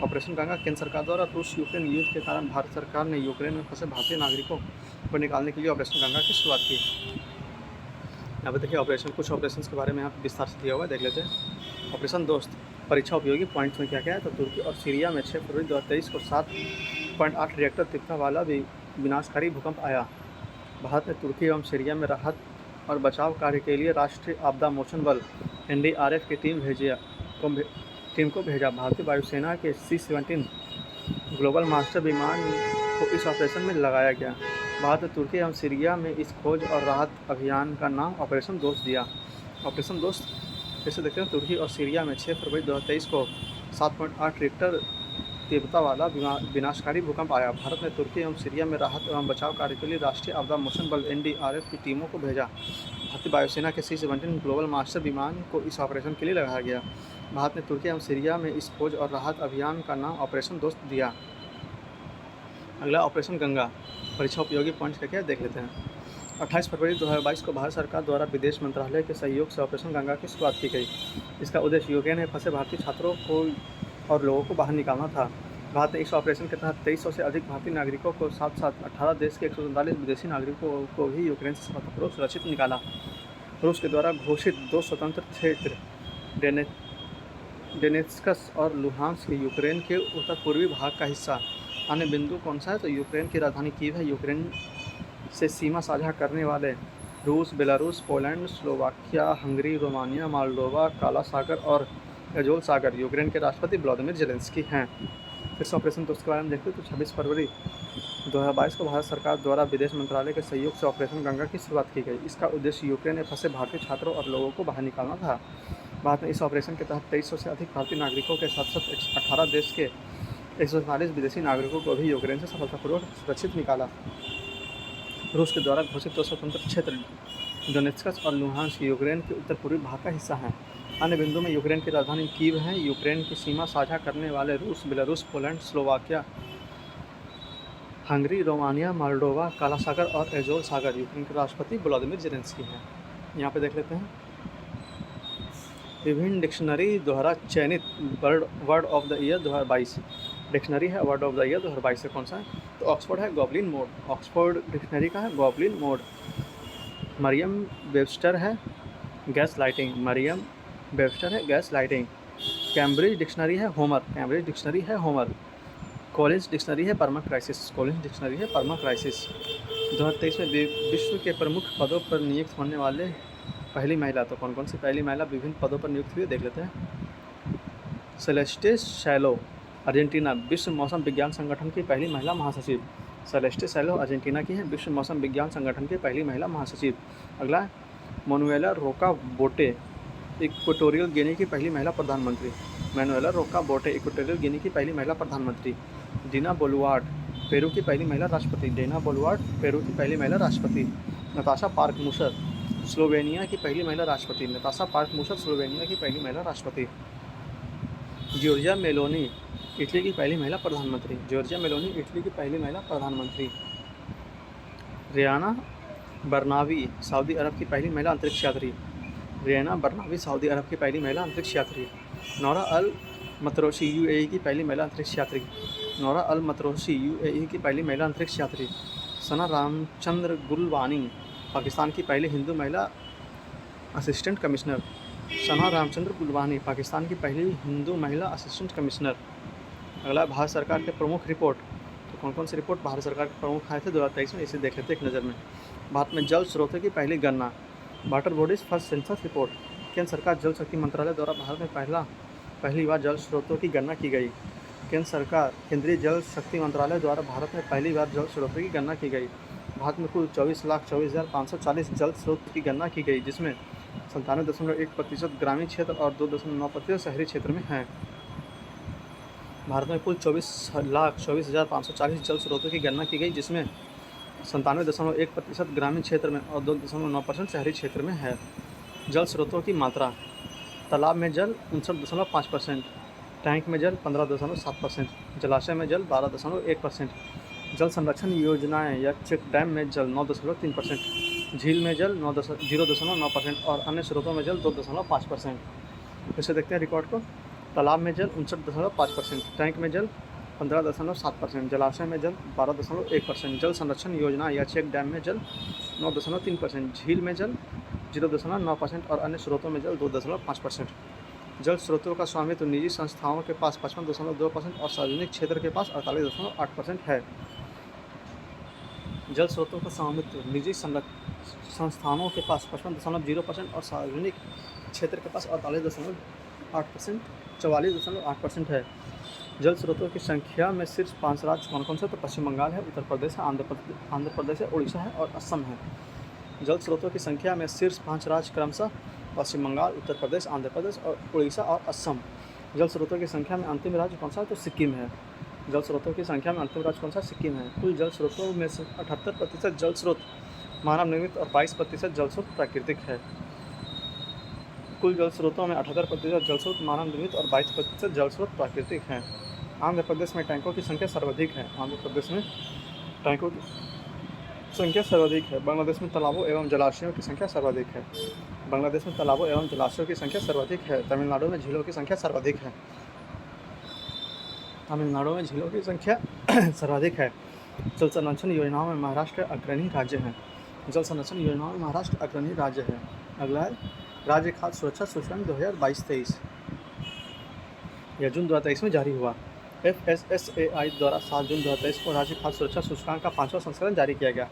ऑपरेशन गंगा केंद्र सरकार द्वारा रूस यूक्रेन युद्ध के कारण भारत सरकार ने यूक्रेन में फंसे भारतीय नागरिकों को निकालने के लिए ऑपरेशन गंगा की शुरुआत की। यहाँ पर देखिए कुछ ऑपरेशन के बारे में यहाँ विस्तार से दिया हुआ है, देख लेते हैं। ऑपरेशन दोस्त परीक्षा उपयोगी पॉइंट्स में क्या क्या है, तो तुर्की और सीरिया में 6 फरवरी 2023 को 7.8 रिएक्टर तीव्रता वाला विनाशकारी भूकंप आया। भारत ने तुर्की एवं सीरिया में राहत और बचाव कार्य के लिए राष्ट्रीय आपदा मोचन बल NDRF की टीम को भेजा। भारतीय वायुसेना के C-17 ग्लोबल मास्टर विमान को इस ऑपरेशन में लगाया गया। भारत ने तुर्की एवं सीरिया में इस खोज और राहत अभियान का नाम ऑपरेशन दोस्त दिया। ऑपरेशन दोस्त जैसे देखते हैं, तुर्की और सीरिया में 6 फरवरी 2023 को 7.8 रिएक्टर तीव्रता वाला विनाशकारी भूकंप आया। भारत ने तुर्की एवं सीरिया में राहत एवं बचाव कार्य के लिए राष्ट्रीय आपदा मोचन बल NDRF की टीमों को भेजा। भारतीय वायुसेना के C-17 ग्लोबल मास्टर विमान को इस ऑपरेशन के लिए लगाया गया। भारत ने तुर्की एवं सीरिया में इस खोज और राहत अभियान का नाम ऑपरेशन दोस्त दिया। अगला ऑपरेशन गंगा परीक्षा उपयोगी पॉइंट्स क्या क्या देख लेते हैं। 28 फरवरी 2022 को भारत सरकार द्वारा विदेश मंत्रालय के सहयोग से ऑपरेशन गंगा की शुरुआत की गई। इसका उद्देश्य यूक्रेन में फंसे भारतीय छात्रों को और लोगों को बाहर निकालना था। भारत ने इस ऑपरेशन के तहत 2300 से अधिक भारतीय नागरिकों को साथ साथ 18 देश के 147 विदेशी नागरिकों को भी यूक्रेन से सफलतापूर्वक सुरक्षित निकाला। रूस के द्वारा घोषित 2 स्वतंत्र क्षेत्र डोनेत्स्क और लुहांस्क यूक्रेन के उत्तर पूर्वी भाग का हिस्सा। अन्य बिंदु कौन सा है? तो यूक्रेन की राजधानी कीव है। यूक्रेन से सीमा साझा करने वाले रूस, Belarus, Poland, Slovakia, Hungary, Romania, Moldova, काला सागर और एजोल सागर यूक्रेन के राष्ट्रपति व्लादिमीर ज़ेलेंस्की हैं। फिर से ऑपरेशन दोस्त के बारे में देखते हैं। तो 26 फरवरी 2022 को भारत सरकार द्वारा विदेश मंत्रालय के सहयोग से ऑपरेशन गंगा की शुरुआत की गई। इसका उद्देश्य यूक्रेन में फंसे भारतीय छात्रों और लोगों को बाहर निकालना था। भारत ने इस ऑपरेशन के तहत 2300 से अधिक भारतीय नागरिकों के साथ साथ 18 देश के 147 विदेशी नागरिकों को भी यूक्रेन से सफलतापूर्वक सुरक्षित निकाला। रूस के द्वारा घोषित 2 स्वतंत्र क्षेत्र डोनेत्स्क और लुहांस्क यूक्रेन के उत्तर पूर्वी भाग का हिस्सा हैं। अन्य बिंदु में यूक्रेन की राजधानी कीव है। यूक्रेन की सीमा साझा करने वाले रूस, Belarus, Poland, Slovakia, Hungary, Romania, Moldova, काला सागर और एजोल सागर यूक्रेन के राष्ट्रपति व्लादिमीर ज़ेलेंस्की हैं। यहाँ पे देख लेते हैं। विभिन्न डिक्शनरी द्वारा चयनित word of the year 2022 dictionary है। वर्ड ऑफ द ईयर 2022 से कौन सा है? तो ऑक्सफोर्ड है गॉबलिन मोड। ऑक्सफोर्ड डिक्शनरी का है गॉबलिन मोड। मरियम वेबस्टर है गैस लाइटिंग। मरियम वेबस्टर है गैस लाइटिंग। कैम्ब्रिज डिक्शनरी है होमर। कैम्ब्रिज डिक्शनरी है होमर। कॉलिंस डिक्शनरी है परमा क्राइसिस। कॉलिंस डिक्शनरी है परमा क्राइसिस। 2023 में विश्व के प्रमुख पदों पर नियुक्त होने वाले पहली महिला, तो कौन कौन सी पहली महिला विभिन्न पदों पर नियुक्त हुई देख लेते हैं। सेलेस्टे सैलो अर्जेंटीना, विश्व मौसम विज्ञान संगठन की पहली महिला महासचिव। सेलेस्टे सैलो अर्जेंटीना की है, विश्व मौसम विज्ञान संगठन की पहली महिला महासचिव। अगला मैनुएला रोका बोटे, इक्वेटोरियल गिनी की पहली महिला प्रधानमंत्री। मैनुएला रोका बोटे इक्वेटोरियल गिनी की पहली महिला प्रधानमंत्री। डीना बोलुआर्ड पेरू की पहली महिला राष्ट्रपति। डीना बोलुआर्ड पेरू की पहली महिला राष्ट्रपति। नताशा पार्क मुशर स्लोवेनिया की पहली महिला राष्ट्रपति। नताशा पार्क मुशर स्लोवेनिया की पहली महिला राष्ट्रपति। जॉर्जिया मेलोनी इटली की पहली महिला प्रधानमंत्री। जॉर्जिया मेलोनी इटली की पहली महिला प्रधानमंत्री। रियाना बरनावी सऊदी अरब की पहली महिला अंतरिक्ष यात्री। रियाना बरनावी सऊदी अरब की पहली महिला अंतरिक्ष यात्री। नौरा अल मतरोशी यूएई की पहली महिला अंतरिक्ष यात्री। नौरा अल मतरोशी यूएई की पहली महिला अंतरिक्ष यात्री। सना रामचंद्र गुलवानी पाकिस्तान की पहली हिंदू महिला असिस्टेंट कमिश्नर। सना रामचंद्र गुलवानी पाकिस्तान की पहली हिंदू महिला असिस्टेंट कमिश्नर। अगला भारत सरकार के प्रमुख रिपोर्ट, तो कौन कौन सी रिपोर्ट भारत सरकार के प्रमुख आए थे 2023 में, इसे देख लेते एक नज़र में। भारत में जल स्रोतों की पहली गणना, water bodies first census report. केंद्र सरकार जल शक्ति मंत्रालय द्वारा भारत में पहली बार जल स्रोतों की गणना की गई। केंद्र सरकार केंद्रीय जल शक्ति मंत्रालय द्वारा भारत में पहली बार जल स्रोतों की गणना की गई। भारत में कुल 24,24,540 जल स्रोत की गणना की गई, जिसमें 97.1% ग्रामीण क्षेत्र और 2.9% शहरी क्षेत्र में हैं। भारत में कुल 24,24,540 जल स्रोतों की गणना की गई, जिसमें 97.1% ग्रामीण क्षेत्र में और 2.9% शहरी क्षेत्र में है। जल स्रोतों की मात्रा, तालाब में जल 59.5%, टैंक में जल 15.7%, जलाशय में जल 12.1%, जल संरक्षण योजनाएं या चेक डैम में जल 9.3%, झील में जल 0.9% और अन्य स्रोतों में जल 2.5%। इसे देखते हैं रिकॉर्ड को। तालाब में जल 59.5%, टैंक में जल 15.7%, जलाशय में जल 12.1%, जल संरक्षण योजना या चेक डैम में जल 9.3%, झील में जल 0.9% और अन्य स्रोतों में जल 2.5%। जल स्रोतों का स्वामित्व निजी संस्थाओं के पास 55.2% और सार्वजनिक क्षेत्र के पास 48.8% है। जल स्रोतों का स्वामित्व निजी संस्थानों के पास 55.0% और सार्वजनिक क्षेत्र के पास 44.8% है। जल स्रोतों की संख्या में सिर्फ 5 राज्य कौन कौन से, तो पश्चिम बंगाल है, उत्तर प्रदेश है, आंध्र प्रदेश है, उड़ीसा है और असम है। जल स्रोतों की संख्या में शीर्ष 5 राज्य क्रमशः पश्चिम बंगाल, उत्तर प्रदेश, आंध्र प्रदेश और उड़ीसा और असम। जल स्रोतों की संख्या में अंतिम राज्य कौन सा है, तो सिक्किम है। जल स्रोतों की संख्या में अंतिम राज्य कौन सा, सिक्किम है। कुल जल स्रोतों में से 78% जल स्रोत मानव निर्मित और 22% जल स्रोत प्राकृतिक है। कुल जल स्रोतों में 78% जल स्रोत मानव निर्मित और 22% जल स्रोत प्राकृतिक हैं। आंध्र प्रदेश में टैंकों की संख्या सर्वाधिक है। आंध्र प्रदेश में टैंकों की संख्या सर्वाधिक है। बांग्लादेश में तालाबों एवं जलाशयों की संख्या सर्वाधिक है। बांग्लादेश में तालाबों एवं जलाशयों की संख्या सर्वाधिक है। तमिलनाडु में झीलों की संख्या सर्वाधिक है। तमिलनाडु में झीलों की संख्या सर्वाधिक है। जल संरक्षण योजनाओं में महाराष्ट्र अग्रणी राज्य है। जल संरक्षण योजनाओं में महाराष्ट्र अग्रणी राज्य है। अगला है राज्य खाद्य सुरक्षा सूचकांक 2022-23, यह जून 2023 में जारी हुआ। FSSAI द्वारा 7 जून 2023 को राज्य खाद्य सुरक्षा सूचकांक का 5वां संस्करण जारी किया गया।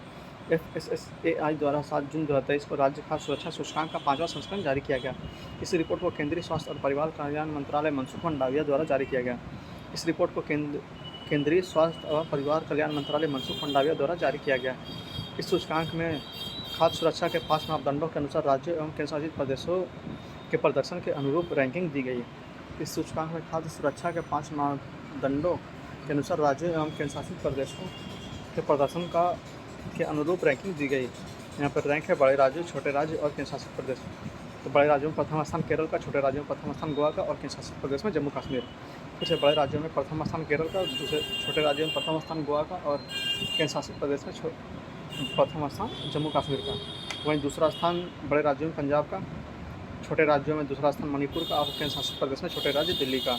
FSSAI द्वारा 7 जून 2023 को राज्य खाद्य सुरक्षा सूचकांक का 5वां संस्करण जारी किया गया। इस रिपोर्ट को केंद्रीय स्वास्थ्य और परिवार कल्याण मंत्रालय मनसुख मंडाविया द्वारा जारी किया गया। इस रिपोर्ट को केंद्रीय स्वास्थ्य और परिवार कल्याण मंत्रालय मनसुख मंडाविया द्वारा जारी किया गया। इस सूचकांक में खाद्य सुरक्षा के 5 मापदंडों के अनुसार राज्यों एवं केंद्रशासित प्रदेशों के प्रदर्शन के अनुरूप रैंकिंग दी गई। इस सूचकांक में खाद्य सुरक्षा के 5 मापदंडों के अनुसार राज्यों एवं केंद्रशासित प्रदेशों के प्रदर्शन के अनुरूप रैंकिंग दी गई। यहाँ पर रैंक है बड़े राज्यों, छोटे राज्य और केंद्रशासित प्रदेश। तो बड़े राज्यों में प्रथम स्थान केरल का, छोटे राज्यों में प्रथम स्थान गोवा का और केंद्रशासित प्रदेश में जम्मू कश्मीर। फिर से बड़े राज्यों में प्रथम स्थान केरल का, दूसरे छोटे राज्यों में प्रथम स्थान गोवा का और केंद्रशासित प्रदेश में प्रथम स्थान जम्मू कश्मीर का। वहीं दूसरा स्थान बड़े राज्यों में पंजाब का, छोटे राज्यों में दूसरा स्थान मणिपुर का और केंद्रशासित प्रदेश में छोटे राज्य दिल्ली का।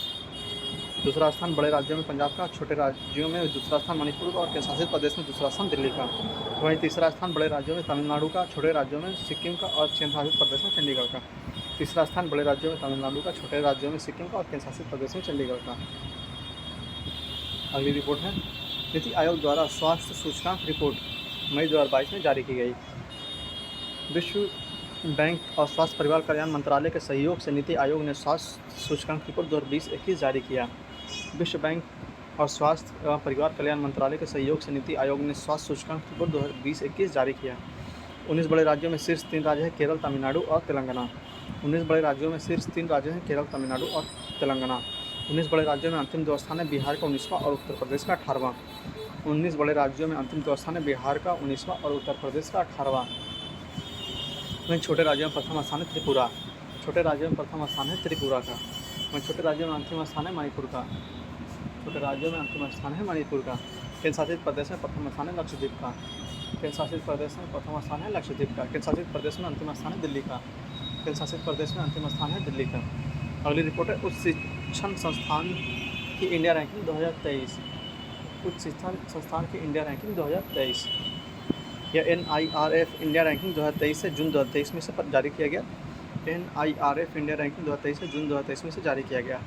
दूसरा स्थान बड़े राज्यों में पंजाब का, छोटे राज्यों में दूसरा स्थान मणिपुर का और केंद्रशासित प्रदेश में दूसरा स्थान दिल्ली का। वहीं तीसरा स्थान बड़े राज्यों में तमिलनाडु का, छोटे राज्यों में सिक्किम का और केंद्रशासित प्रदेश में चंडीगढ़ का। तीसरा स्थान बड़े राज्यों में तमिलनाडु का, छोटे राज्यों में सिक्किम का और केंद्रशासित प्रदेश में चंडीगढ़ का। अगली रिपोर्ट है नीति आयोग द्वारा स्वास्थ्य सूचकांक रिपोर्ट मई 2022 में जारी की गई। विश्व बैंक और स्वास्थ्य परिवार कल्याण मंत्रालय के सहयोग से नीति आयोग ने स्वास्थ्य सूचकांक रिपोर्ट 2020-21 जारी किया। विश्व बैंक और स्वास्थ्य एवं परिवार कल्याण मंत्रालय के सहयोग से नीति आयोग ने स्वास्थ्य सूचकांक रिपोर्ट 2020-21 जारी किया। 19 बड़े राज्यों में शीर्ष 3 राज्य हैं केरल, तमिलनाडु और तेलंगाना। 19 बड़े राज्यों में शीर्ष 3 राज्य हैं केरल, तमिलनाडु और तेलंगाना। 19 बड़े राज्यों में अंतिम 2 स्थान है बिहार का 19वां और उत्तर प्रदेश का 18वां। 19 बड़े राज्यों में अंतिम 2 स्थान है बिहार का 19वां और उत्तर प्रदेश का 18वां। वहीं छोटे राज्यों में प्रथम स्थान है त्रिपुरा। छोटे राज्यों में प्रथम स्थान है त्रिपुरा का। वहीं छोटे राज्यों में अंतिम स्थान है मणिपुर का। छोटे राज्यों में अंतिम स्थान है मणिपुर का। केंद्रशासित प्रदेश में प्रथम स्थान है लक्षद्वीप का। केंद्रशासित प्रदेश में प्रथम स्थान है लक्षद्वीप का। केंद्रशासित प्रदेश में अंतिम स्थान है दिल्ली का। केंद्रशासित प्रदेश में अंतिम स्थान है दिल्ली का। अगली रिपोर्ट है उच्च शिक्षण संस्थान की इंडिया रैंकिंग 2023। उच्च शिक्षण संस्थान की इंडिया रैंकिंग 2023, यह NIRF इंडिया रैंकिंग 2023 से जून 2023 में से जारी किया गया। NIRF इंडिया रैंकिंग 2023 से जून 2023 में से जारी किया गया।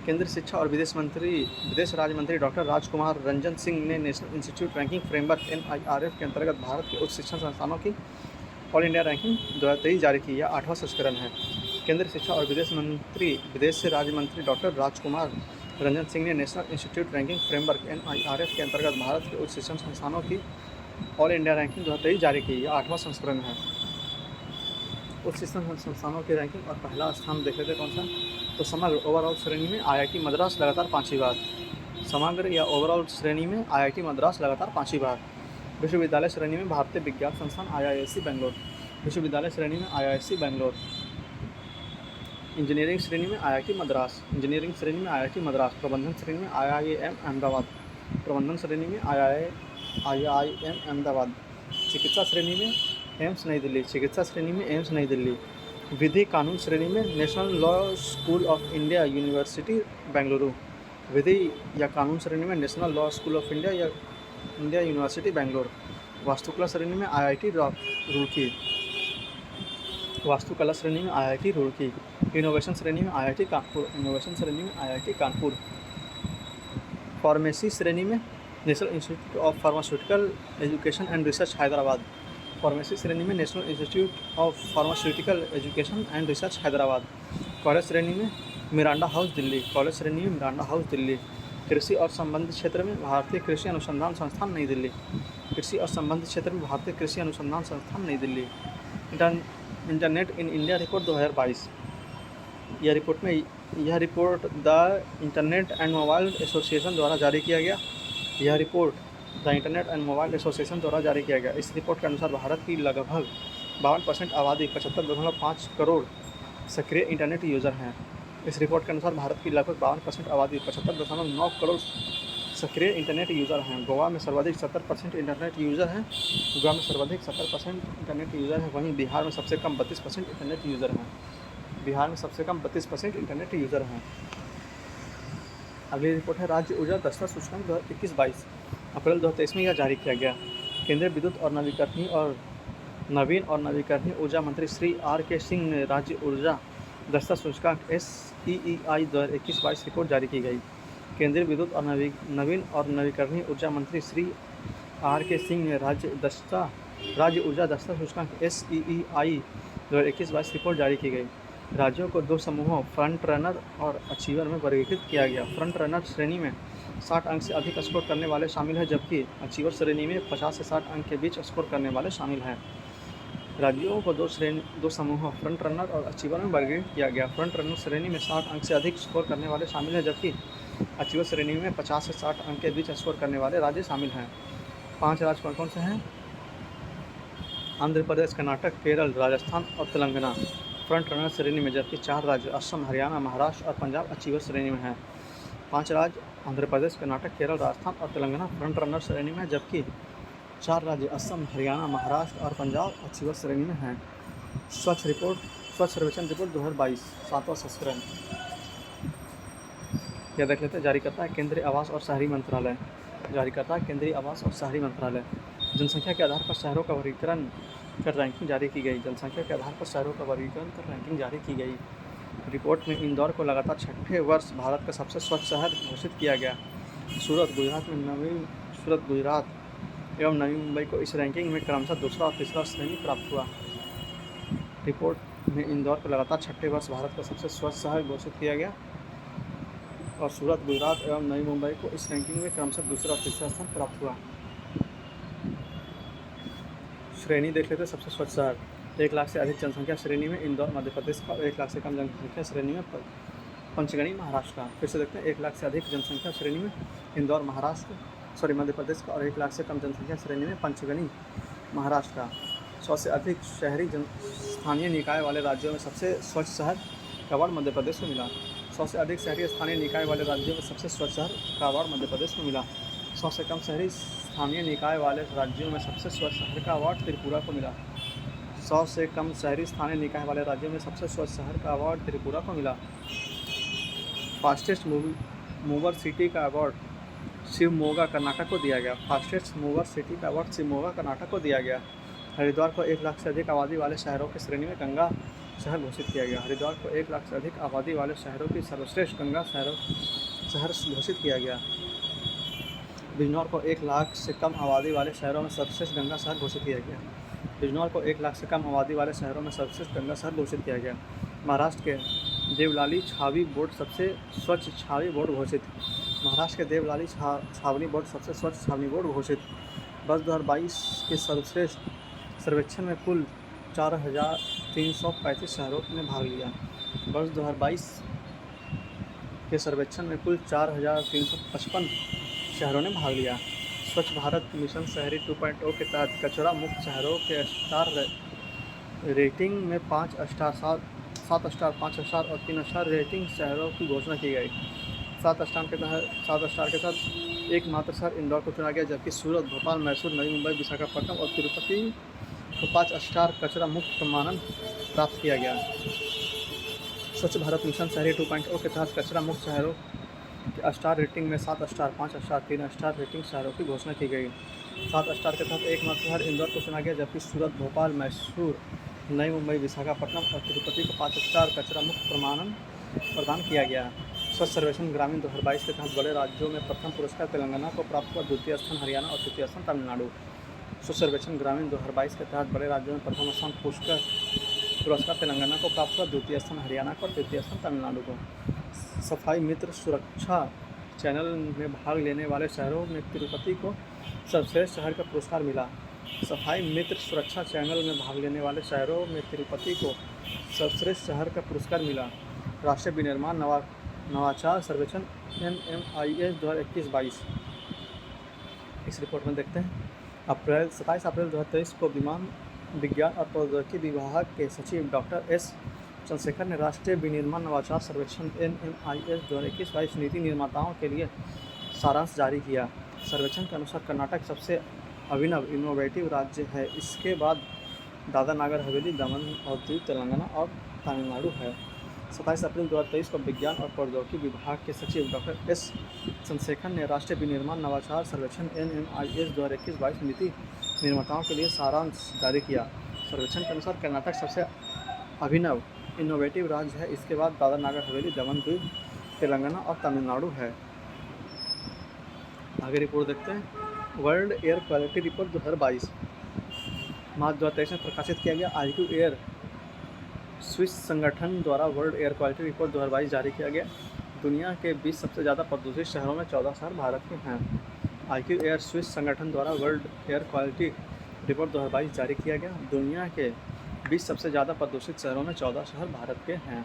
केंद्रीय शिक्षा और विदेश राज्य मंत्री डॉक्टर राजकुमार रंजन सिंह ने national institute ranking framework NIRF के अंतर्गत भारत के उच्च शिक्षण संस्थानों की ऑल इंडिया रैंकिंग 2023 जारी की। यह 8वां संस्करण है। केंद्रीय शिक्षा और विदेश राज्य मंत्री डॉक्टर राजकुमार रंजन सिंह ने national institute ranking framework NIRF के अंतर्गत भारत के उच्च शिक्षण संस्थानों की ऑल इंडिया रैंकिंग 2023 जारी की। यह 8वां संस्करण है। उच्च शिक्षण संस्थानों की रैंकिंग और पहला स्थान देख लेते कौन सा, तो समग्र ओवरऑल श्रेणी में IIT मद्रास लगातार 5वीं बार। समग्र या ओवरऑल श्रेणी में IIT मद्रास लगातार 5वीं बार। विश्वविद्यालय श्रेणी में भारतीय विज्ञान संस्थान IISc बेंगलोर। विश्वविद्यालय श्रेणी में IISc बेंगलोर। इंजीनियरिंग श्रेणी में IIT मद्रास। इंजीनियरिंग श्रेणी में IIT मद्रास। प्रबंधन श्रेणी में IIM अहमदाबाद। प्रबंधन श्रेणी में IIM अहमदाबाद। चिकित्सा श्रेणी में एम्स नई दिल्ली। चिकित्सा श्रेणी में एम्स नई दिल्ली। विधि कानून श्रेणी में national law school of India university Bengaluru. विधि या कानून श्रेणी में national law school of India university Bangalore. वास्तुकला श्रेणी में IIT रुड़की। वास्तुकला श्रेणी में IIT रुड़की। इनोवेशन श्रेणी में IIT कानपुर। इनोवेशन श्रेणी में IIT कानपुर। फार्मेसी श्रेणी में national institute of pharmaceutical education and research Hyderabad. Pharmacy श्रेणी में national institute of pharmaceutical education and research Hyderabad. College श्रेणी में मिरांडा हाउस दिल्ली। कॉलेज श्रेणी में मिरांडा हाउस दिल्ली। कृषि और संबंधित क्षेत्र में भारतीय कृषि अनुसंधान संस्थान नई दिल्ली। कृषि और संबंधित क्षेत्र में भारतीय कृषि अनुसंधान संस्थान नई Delhi. Internet in India report 2022। यह report the internet and mobile association द्वारा जारी किया गया। यह report the internet and mobile association द्वारा जारी किया गया। इस रिपोर्ट के अनुसार भारत की लगभग 52% आबादी 75.5 करोड़ सक्रिय इंटरनेट यूज़र हैं। इस रिपोर्ट के अनुसार भारत की लगभग 52% आबादी 75.9 करोड़ सक्रिय इंटरनेट यूज़र हैं। गोवा में सर्वाधिक 70% इंटरनेट यूज़र हैं। गोवा में सर्वाधिक 70% इंटरनेट यूज़र हैं। वहीं बिहार में सबसे कम 32% इंटरनेट यूज़र हैं। बिहार में सबसे कम 32% इंटरनेट यूज़र हैं। अगली रिपोर्ट है राज्य ऊर्जा दक्षता सूचकांक 2021-22 अप्रैल 2023 में यह जारी किया गया। केंद्रीय विद्युत और नवीन और नवीकरणीय ऊर्जा मंत्री श्री R.K. सिंह ने राज्य ऊर्जा दक्षता सूचकांक SEEI 2021-22 रिपोर्ट जारी की गई। केंद्रीय विद्युत और नवीन और नवीकरणीय ऊर्जा मंत्री श्री R.K. सिंह ने राज्य ऊर्जा दक्षता सूचकांक SEEI 2021-22 रिपोर्ट जारी की गई। राज्यों को 2 समूहों फ्रंट रनर और अचीवर में वर्गीकृत किया गया। फ्रंट रनर श्रेणी में 60 अंक से अधिक स्कोर करने वाले शामिल हैं, जबकि अचीवर श्रेणी में 50 से 60 अंक के बीच स्कोर करने वाले शामिल हैं। राज्यों को 2 समूहों फ्रंट रनर और अचीवर में वर्गीकृत किया गया। फ्रंट रनर श्रेणी में 60 अंक से अधिक स्कोर करने वाले शामिल हैं, जबकि अचीवर श्रेणी में 50 से 60 अंक के बीच स्कोर करने वाले राज्य शामिल हैं। 5 राज्य कौन कौन से हैं? आंध्र प्रदेश, कर्नाटक, केरल, राजस्थान और तेलंगाना फ्रंट रनर श्रेणी में, जबकि 4 राज्य असम, हरियाणा, महाराष्ट्र और पंजाब अचीवर श्रेणी में हैं। 5 राज्य आंध्र प्रदेश, कर्नाटक, केरल, राजस्थान और तेलंगाना फ्रंट रनर श्रेणी में, जबकि 4 राज्य असम, हरियाणा, महाराष्ट्र और पंजाब अचीवर श्रेणी में हैं। स्वच्छ सर्वेक्षण रिपोर्ट 2022 7वां संस्करण यह देख लेते हैं। जारी करता है केंद्रीय आवास और शहरी मंत्रालय। जनसंख्या के आधार पर शहरों का वर्गीकरण कर रैंकिंग जारी की गई। रिपोर्ट में इंदौर को लगातार 6ठे वर्ष भारत का सबसे स्वच्छ शहर घोषित किया गया। सूरत गुजरात एवं नवी मुंबई को इस रैंकिंग में क्रमशः दूसरा और तीसरा श्रेणी प्राप्त हुआ। रिपोर्ट में इंदौर को लगातार 6ठे वर्ष भारत का सबसे स्वच्छ शहर घोषित किया गया और सूरत, गुजरात एवं नई मुंबई को इस रैंकिंग में क्रमशः दूसरा और तीसरा स्थान प्राप्त हुआ। श्रेणी देख लेते हैं। सबसे स्वच्छ शहर 1 लाख से अधिक जनसंख्या श्रेणी में इंदौर मध्य प्रदेश का और 1 लाख से कम जनसंख्या श्रेणी में पंचगनी महाराष्ट्र का। फिर से देखते हैं। 1 लाख से अधिक जनसंख्या श्रेणी में इंदौर मध्य प्रदेश का और 1 लाख से कम जनसंख्या श्रेणी में पंचगनी महाराष्ट्र का। 100 से अधिक शहरी स्थानीय निकाय वाले राज्यों में सबसे स्वच्छ शहर का अवार्ड मध्य प्रदेश को मिला। 100 से अधिक शहरी स्थानीय निकाय वाले राज्यों में सबसे स्वच्छ शहर का अवार्ड मध्य प्रदेश को मिला। 100 से कम शहरी स्थानीय निकाय वाले राज्यों में सबसे स्वच्छ शहर का अवार्ड त्रिपुरा को मिला। 100 से कम शहरी स्थानीय निकाय वाले राज्यों में सबसे स्वच्छ शहर का अवार्ड त्रिपुरा को मिला। फास्टेस्ट मूवर सिटी का अवार्ड शिवमोगा कर्नाटक को दिया गया। हरिद्वार को 1 लाख से अधिक आबादी वाले शहरों की श्रेणी में गंगा शहर घोषित किया गया। हरिद्वार को 1 लाख से अधिक आबादी वाले शहरों की सर्वश्रेष्ठ गंगा शहर घोषित किया गया। बिजनौर को 1 लाख से कम आबादी वाले शहरों में सर्वश्रेष्ठ गंगा शहर घोषित किया गया। महाराष्ट्र के देवलाली छावनी बोर्ड सबसे स्वच्छ छावनी बोर्ड घोषित। वर्ष 2022 के सर्वश्रेष्ठ सर्वेक्षण में कुल 4,335 शहरों ने भाग लिया। वर्ष 2022 के सर्वेक्षण में कुल 4,355 शहरों ने भाग लिया। स्वच्छ भारत मिशन शहरी 2.0 के तहत कचरा मुक्त शहरों के स्टार रेटिंग में 5 स्टार, 7 स्टार, 5 स्टार और 3 स्टार रेटिंग शहरों की घोषणा की गई। 7 स्टार के तहत एकमात्र शहर इंदौर को चुना गया, जबकि सूरत, भोपाल, मैसूर, नई मुंबई, विशाखापट्टनम और तिरुपति को 5 स्टार कचरा मुक्त प्रमाणन प्राप्त किया गया। स्वच्छ भारत मिशन शहरी 2.0 के तहत कचरा मुक्त शहरों के स्टार रेटिंग में 7 स्टार, 5 स्टार, 3 स्टार रेटिंग शहरों की घोषणा की गई। 7 स्टार के तहत एकमात्र शहर इंदौर को चुना गया, जबकि सूरत, भोपाल, मैसूर, नई मुंबई, विशाखापट्टनम और तिरुपति को 5 स्टार कचरा मुक्त प्रमाणन प्रदान किया गया। स्वच्छ सर्वेक्षण ग्रामीण 2022 के तहत बड़े राज्यों में प्रथम पुरस्कार तेलंगाना को प्राप्त हुआ, द्वितीय स्थान हरियाणा और तृतीय स्थान तमिलनाडु। स्वच्छ सर्वेक्षण ग्रामीण 2022 के तहत बड़े राज्यों में प्रथम स्थान पुरस्कार तेलंगाना को प्राप्त हुआ, द्वितीय स्थान हरियाणा को और तृतीय स्थान तमिलनाडु को। सफाई मित्र सुरक्षा चैनल में भाग लेने वाले शहरों में तिरुपति को सर्वश्रेष्ठ शहर का पुरस्कार मिला। सफाई मित्र सुरक्षा चैनल में भाग लेने वाले शहरों में तिरुपति को सर्वश्रेष्ठ शहर का पुरस्कार मिला। राष्ट्रीय विनिर्माण नवाचार सर्वेक्षण NMIS 2021-22 इस रिपोर्ट में देखते हैं। 27 अप्रैल 2023 को विज्ञान और प्रौद्योगिकी विभाग के सचिव डॉक्टर S चंद्रशेखर ने राष्ट्रीय विनिर्माण नवाचार सर्वेक्षण NMIS 2021-22 नीति निर्माताओं के लिए सारांश जारी किया। सर्वेक्षण के अनुसार कर्नाटक सबसे अभिनव इनोवेटिव राज्य है। इसके बाद दादरा नागर हवेली, दमन और दीव, तेलंगाना और तमिलनाडु है। 27 अप्रैल 2023 को विज्ञान और प्रौद्योगिकी विभाग के सचिव डॉक्टर एस चंद्रशेखर ने राष्ट्रीय विनिर्माण नवाचार सर्वेक्षण NMIS 2021-22 नीति निर्माताओं के लिए सारांश जारी किया। सर्वेक्षण के अनुसार कर्नाटक सबसे अभिनव इनोवेटिव राज्य है। इसके बाद दादरा नागर हवेली, दमन, दीव, तेलंगाना और तमिलनाडु है। आगे रिपोर्ट देखते हैं। वर्ल्ड एयर क्वालिटी रिपोर्ट 2022 मार्च 2023 में प्रकाशित किया गया। IQ एयर स्विस संगठन द्वारा वर्ल्ड एयर क्वालिटी रिपोर्ट 2022 जारी किया गया। दुनिया के 20 सबसे ज़्यादा प्रदूषित शहरों में 14 शहर भारत के हैं। IQ एयर स्विस संगठन द्वारा वर्ल्ड एयर क्वालिटी रिपोर्ट 2022 जारी किया गया। दुनिया के 20 सबसे ज़्यादा प्रदूषित शहरों में 14 शहर भारत के हैं।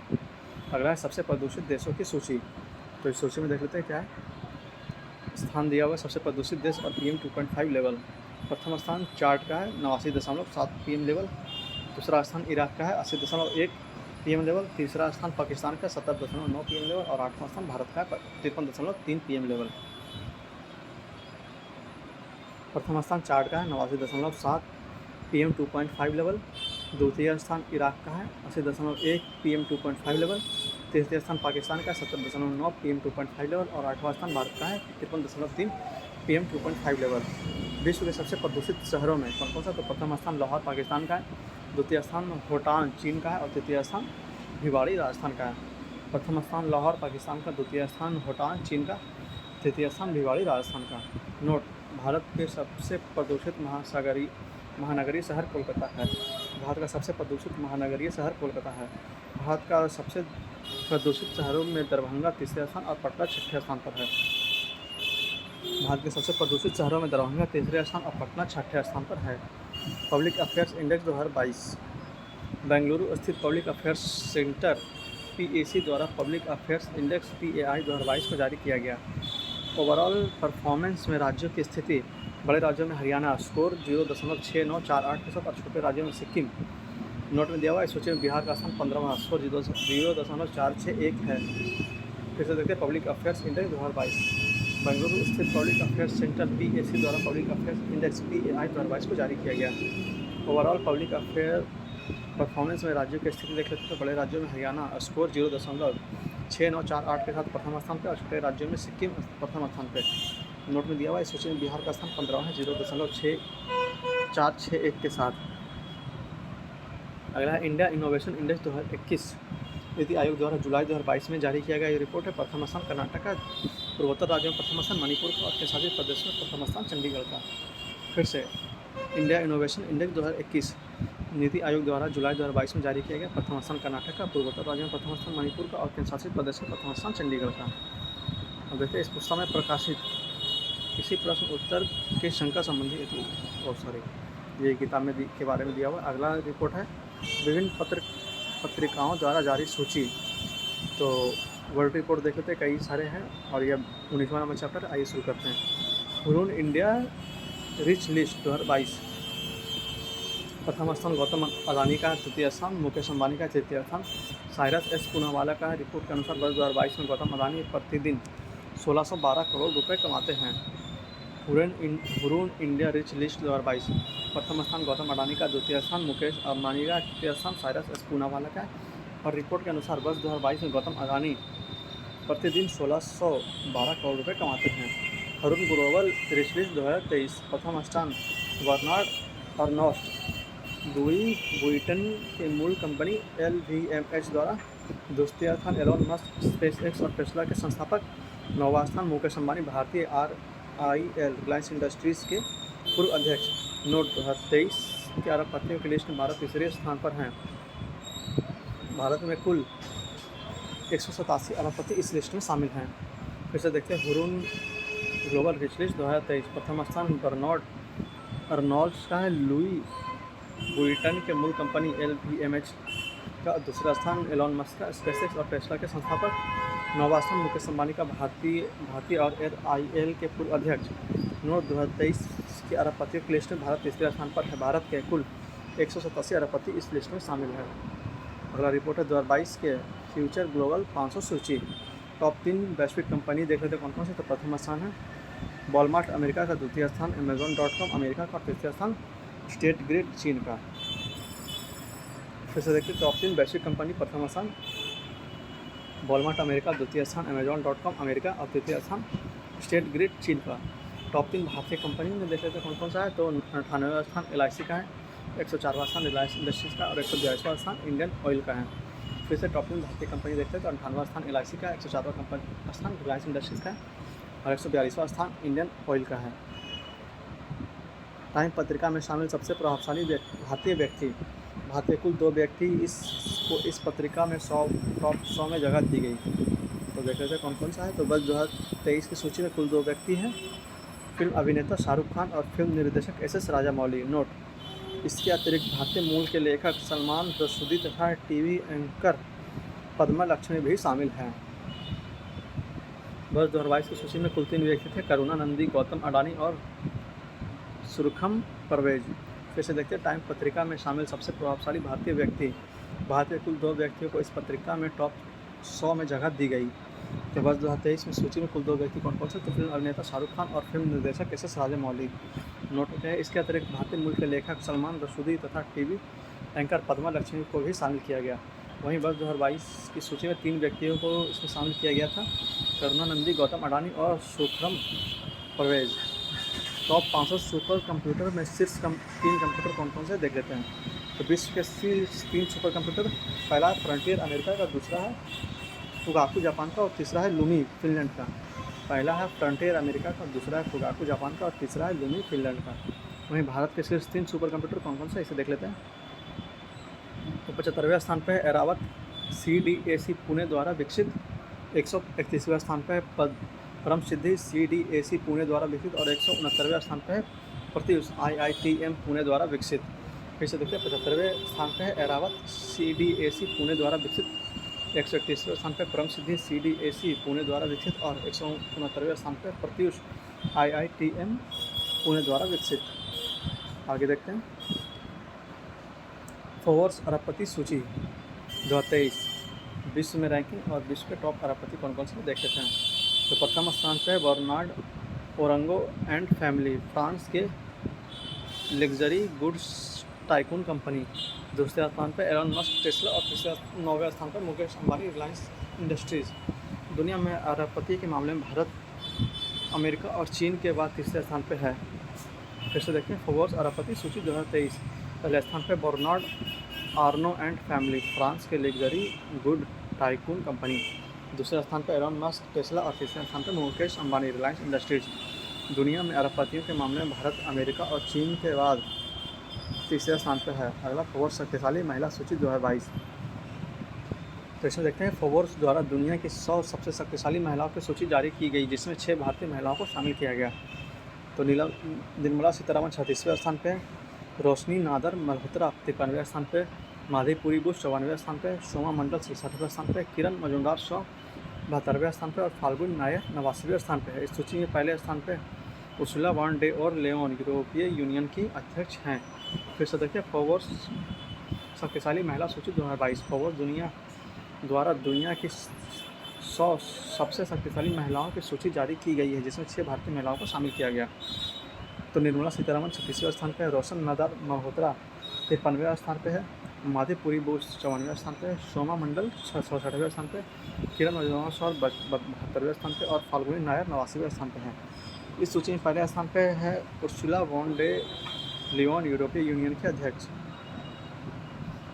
अगला है सबसे प्रदूषित देशों की सूची। तो इस सूची में देख लेते हैं क्या है। स्थान दिया हुआ सबसे प्रदूषित देश और PM 2.5 लेवल। प्रथम स्थान चार्ट का है 89.7 PM लेवल। दूसरा स्थान इराक का है 80.1 PM लेवल। तीसरा स्थान पाकिस्तान का 70.9 PM लेवल और 8वां स्थान भारत का 53.3 PM लेवल। प्रथम स्थान चार्ट का है 89.7 PM 2.5 लेवल। द्वितीय स्थान इराक का है 80.1 PM 2.5 लेवल। तीसरे स्थान पाकिस्तान का 70.9 PM 2.5 लेवल और 8वां स्थान भारत का है 53.3 PM 2.5 लेवल। विश्व के सबसे प्रदूषित शहरों में कौन कौन सा? तो प्रथम स्थान लाहौर पाकिस्तान का है, द्वितीय स्थान होटान चीन का है और तृतीय स्थान भिवाड़ी राजस्थान का है। प्रथम स्थान लाहौर पाकिस्तान का, द्वितीय स्थान होटान चीन का, तृतीय स्थान भिवाड़ी राजस्थान का। नोट: भारत के सबसे प्रदूषित महानगरीय शहर कोलकाता है। भारत का सबसे प्रदूषित महानगरीय शहर कोलकाता है। भारत का सबसे प्रदूषित शहरों में दरभंगा तीसरे स्थान और पटना छठे स्थान पर है। भारत के सबसे प्रदूषित शहरों में दरभंगा तीसरे स्थान और पटना छठे स्थान पर है। पब्लिक अफेयर्स इंडेक्स 2022 बेंगलुरु स्थित पब्लिक अफेयर्स सेंटर PAC द्वारा पब्लिक अफेयर्स इंडेक्स PAI 2022 को जारी किया गया। ओवरऑल परफॉर्मेंस में राज्यों की स्थिति: बड़े राज्यों में हरियाणा स्कोर 0.6948 के साथ और छोटे राज्यों में सिक्किम। नोट में दिया हुआ इस सूची में बिहार का स्थान 15वां स्कोर 0.461 है। फिर से देखते हैं पब्लिक अफेयर्स इंडेक्स 2022 बेंगलुरु स्थित पब्लिक अफेयर्स सेंटर PAC द्वारा पब्लिक अफेयर्स इंडेक्स PAI 2022 को जारी किया गया। ओवरऑल पब्लिक अफेयर परफॉर्मेंस में राज्यों की स्थिति देख लेते हैं। बड़े राज्यों में हरियाणा स्कोर 0.6948 के साथ प्रथम स्थान पर और छोटे राज्यों में सिक्किम प्रथम स्थान पर। नोट में दिया हुआ इस सूची में बिहार का स्थान 15वां है 0.6461 के साथ। अगला है India innovation index 2021 NITI Aayog द्वारा जुलाई 2022 में जारी किया गया। ये रिपोर्ट है। प्रथम स्थान कर्नाटक का, पूर्वोत्तर राज्यों में प्रथम स्थान मणिपुर का और केंद्रशासित प्रदेश में प्रथम स्थान चंडीगढ़ का। फिर से India innovation index 2021 NITI Aayog द्वारा जुलाई 2022 में जारी किया गया। प्रथम स्थान कर्नाटक का, पूर्वोत्तर राज्यों में प्रथम स्थान मणिपुर का और केंद्रशासित प्रदेश में प्रथम स्थान चंडीगढ़ का। अब देखते हैं इस पुस्तक में प्रकाशित किसी प्रश्न उत्तर के शंका संबंधी ये किताब में के बारे में दिया हुआ। अगला रिपोर्ट है विभिन्न पत्रिकाओं द्वारा जारी सूची। तो वर्ल्ड रिपोर्ट देख लेते हैं, कई सारे हैं और यह 19वां नंबर चैप्टर। आइए शुरू करते हैं। हुरून इंडिया रिच लिस्ट 2022 प्रथम स्थान गौतम अदानी का, द्वितीय स्थान मुकेश अंबानी का, तृतीय स्थान साइरस एस पूनावाला का। रिपोर्ट के अनुसार वर्ष 2022 में गौतम अदानी प्रतिदिन 1612 करोड़ रुपए कमाते हैं। हुरून इंडिया रिच लिस्ट 2022 प्रथम स्थान गौतम अडानी का, द्वितीय स्थान मुकेश अंबानी का, तृतीय स्थान साइरस एस पूनावाला का। और रिपोर्ट के अनुसार वर्ष 2022 में गौतम अडानी प्रतिदिन 1612 करोड़ रुपए कमाते हैं। हुरून ग्लोबल रिच लिस्ट 2023 प्रथम स्थान बर्नार्ड अर्नोस्ट बुइटन के मूल कंपनी LVMH द्वारा, द्वितीय स्थान एलोन मस्क स्पेसएक्स और टेस्ला के संस्थापक, नौवां स्थान मुकेश अंबानी भारतीय RIL रिलायंस इंडस्ट्रीज़ के पूर्व अध्यक्ष। नोट: 2023 के अरबपतियों की लिस्ट में भारत तीसरे स्थान पर हैं। भारत में कुल 187 अरबपति इस लिस्ट में शामिल हैं। फिर से देखते हैं हुरून ग्लोबल रिच लिस्ट 2023 प्रथम स्थान बर्नार्ड अर्नोल्ड्स का है, लुई बुइटन के मूल कंपनी LVMH का, दूसरा स्थान एलोन मस्क का स्पेसएक्स और टेस्ला के संस्थापक, नौवां स्थान मुकेश अंबानी का भारतीय और RIL के पूर्व अध्यक्ष। नोट: 2023 के अरबपतियों की लिस्ट में भारत तीसरे स्थान पर है। भारत के कुल 187 अरबपति इस लिस्ट में शामिल है। अगला रिपोर्ट है 2022 के फ्यूचर ग्लोबल 500 सूची। टॉप 3 वैश्विक कंपनी देख लेते हैं कौन कौन से। तो प्रथम स्थान है वॉलमार्ट अमेरिका का, द्वितीय स्थान Amazon.com अमेरिका का, और तृतीय स्थान स्टेट ग्रिड चीन का। फिर से देखते हैं टॉप 3 वैश्विक कंपनी। प्रथम स्थान वॉलमार्ट अमेरिका, द्वितीय स्थान Amazon.com अमेरिका, और तृतीय स्थान स्टेट ग्रिड चीन का। टॉप 3 भारतीय कंपनी में देख लेते हैं कौन कौन सा है। तो 98वां स्थान LIC का है, 104वां स्थान रिलायंस इंडस्ट्रीज़ का, और 142वां स्थान इंडियन ऑयल का है। फिर से टॉप 3 भारतीय कंपनी देखते हैं। तो 98वां स्थान LIC का, 104वां स्थान रिलायंस इंडस्ट्रीज़ का, और 142वां स्थान इंडियन ऑयल का है। टाइम पत्रिका में शामिल सबसे प्रभावशाली भारतीय व्यक्ति। भारतीय कुल 2 व्यक्ति इस पत्रिका में टॉप 100 में जगह दी गई। तो देख लेते हैं कौन कौन सा है। तो वर्ष 2023 की सूची में कुल 2 व्यक्ति हैं, फिल्म अभिनेता शाहरुख खान और फिल्म निर्देशक SS राजामौली। नोट, इसके अतिरिक्त भारतीय मूल के लेखक सलमान रुश्दी तथा टीवी एंकर पद्मा लक्ष्मी भी शामिल हैं। वर्ष 2022 की सूची में कुल 3 व्यक्ति थे, करुणा नंदी, गौतम अडानी और सुरखम परवेज। फिर से देखते हैं टाइम पत्रिका में शामिल सबसे प्रभावशाली भारतीय व्यक्ति। भारतीय कुल 2 व्यक्तियों को इस पत्रिका में टॉप 100 में जगह दी गई। तो वर्ष 2023 में सूची में कुल 2 व्यक्ति कौन कौन से। तो फिल्म अभिनेता शाहरुख खान और फिल्म निर्देशक SS राजामौली। नोट है, इसके अतिरिक्त भारतीय मूल के लेखक सलमान रुश्दी तथा टीवी एंकर पद्मा लक्ष्मी को भी शामिल किया गया। वहीं वर्ष 2022 की सूची में 3 व्यक्तियों को इसमें शामिल किया गया था, करुणा नंदी, गौतम अडानी और सुरखम परवेज। टॉप 500 सुपर कंप्यूटर में शीर्ष 3 कंप्यूटर कौन कौन से देख लेते हैं। तो विश्व के शीर्ष 3 सुपर कंप्यूटर, पहला है फ्रंटियर अमेरिका का, दूसरा है फुगाकू जापान का, और तीसरा है लूमी फिनलैंड का। पहला है फ्रंटियर अमेरिका का, दूसरा है फुगाकू जापान का, और तीसरा है लूमी फिनलैंड का। वहीं भारत के शीर्ष 3 सुपर कंप्यूटर कौन कौन से इसे देख लेते हैं। तो 75वें स्थान पर है एरावत CDAC पुणे द्वारा विकसित, 131वें स्थान पर है परम सिद्धि CDAC पुणे द्वारा विकसित, और 169वें स्थान पर है प्रत्युष IITM पुणे द्वारा विकसित। फिर से देखते हैं 75वें स्थान पर है एरावत CDAC पुणे द्वारा विकसित, 131वें स्थान पर परम सिद्धि CDAC पुणे द्वारा विकसित, और 169वें स्थान पर प्रत्युष IITM पुणे द्वारा विकसित। आगे देखते हैं फोर्ब्स अरबपति सूची 2023 विश्व में रैंकिंग और विश्व के टॉप अरबपति कौन कौन से देख लेते हैं। तो प्रथम स्थान पर है Bernard orange and family, France के लग्जरी गुड्स टाइकून कंपनी। दूसरे स्थान पर एलन मस्क टेस्ला, और तीसरे 9वें स्थान पर मुकेश अंबानी रिलायंस इंडस्ट्रीज़। दुनिया में अरबपति के मामले में भारत, अमेरिका और चीन के बाद तीसरे स्थान पर है। फिर से देखते हैं फोर्ब्स अरबपति सूची 2023। पहले स्थान पर Bernard Arnault and family, France के लग्जरी गुड टाइकून कंपनी। दूसरे स्थान पर एलन मस्क टेस्ला, और तीसरे स्थान पर मुकेश अंबानी रिलायंस इंडस्ट्रीज। दुनिया में अरबपतियों के मामले में भारत, अमेरिका और चीन के बाद तीसरे स्थान पर है। अगला फोर्ब्स शक्तिशाली महिला सूची 2022। तो इसमें देखते हैं फोर्ब्स द्वारा दुनिया की 100 सबसे शक्तिशाली महिलाओं की सूची जारी की गई, जिसमें 6 भारतीय महिलाओं को शामिल किया गया। तो निर्मला सीतारमण 36वें स्थान पर, रोशनी नादर मल्होत्रा 53वें स्थान पर, माधवी बुश 54वें स्थान पर, सोमा मंडल 67वें स्थान पर, किरण मजूमदार 72वें स्थान पर, और फाल्गुन नायर 89वें स्थान पर है। इस सूची में पहले स्थान पर उर्सुला वॉन डे और लेओन यूरोपीय यूनियन की अध्यक्ष हैं। फिर से देखिए फोर्ब्स शक्तिशाली महिला सूची 2022। फोर्ब्स द्वारा दुनिया की 100 सबसे शक्तिशाली महिलाओं की सूची जारी की गई है, जिसमें 6 भारतीय महिलाओं को शामिल किया गया। तो निर्मला सीतारमण 36वें स्थान पर, रोशन नादर मल्होत्रा 53वें स्थान पर है, माधवी बुश 54वें स्थान पर, सोमा मंडल 67वें स्थान पर, किरण मजूमदार 72वें स्थान पर, और फाल्गुनी नायर 89वें स्थान पर हैं। इस सूची में पहले स्थान पर है उर्सुला वॉन डे लियोन यूरोपीय यूनियन के अध्यक्ष।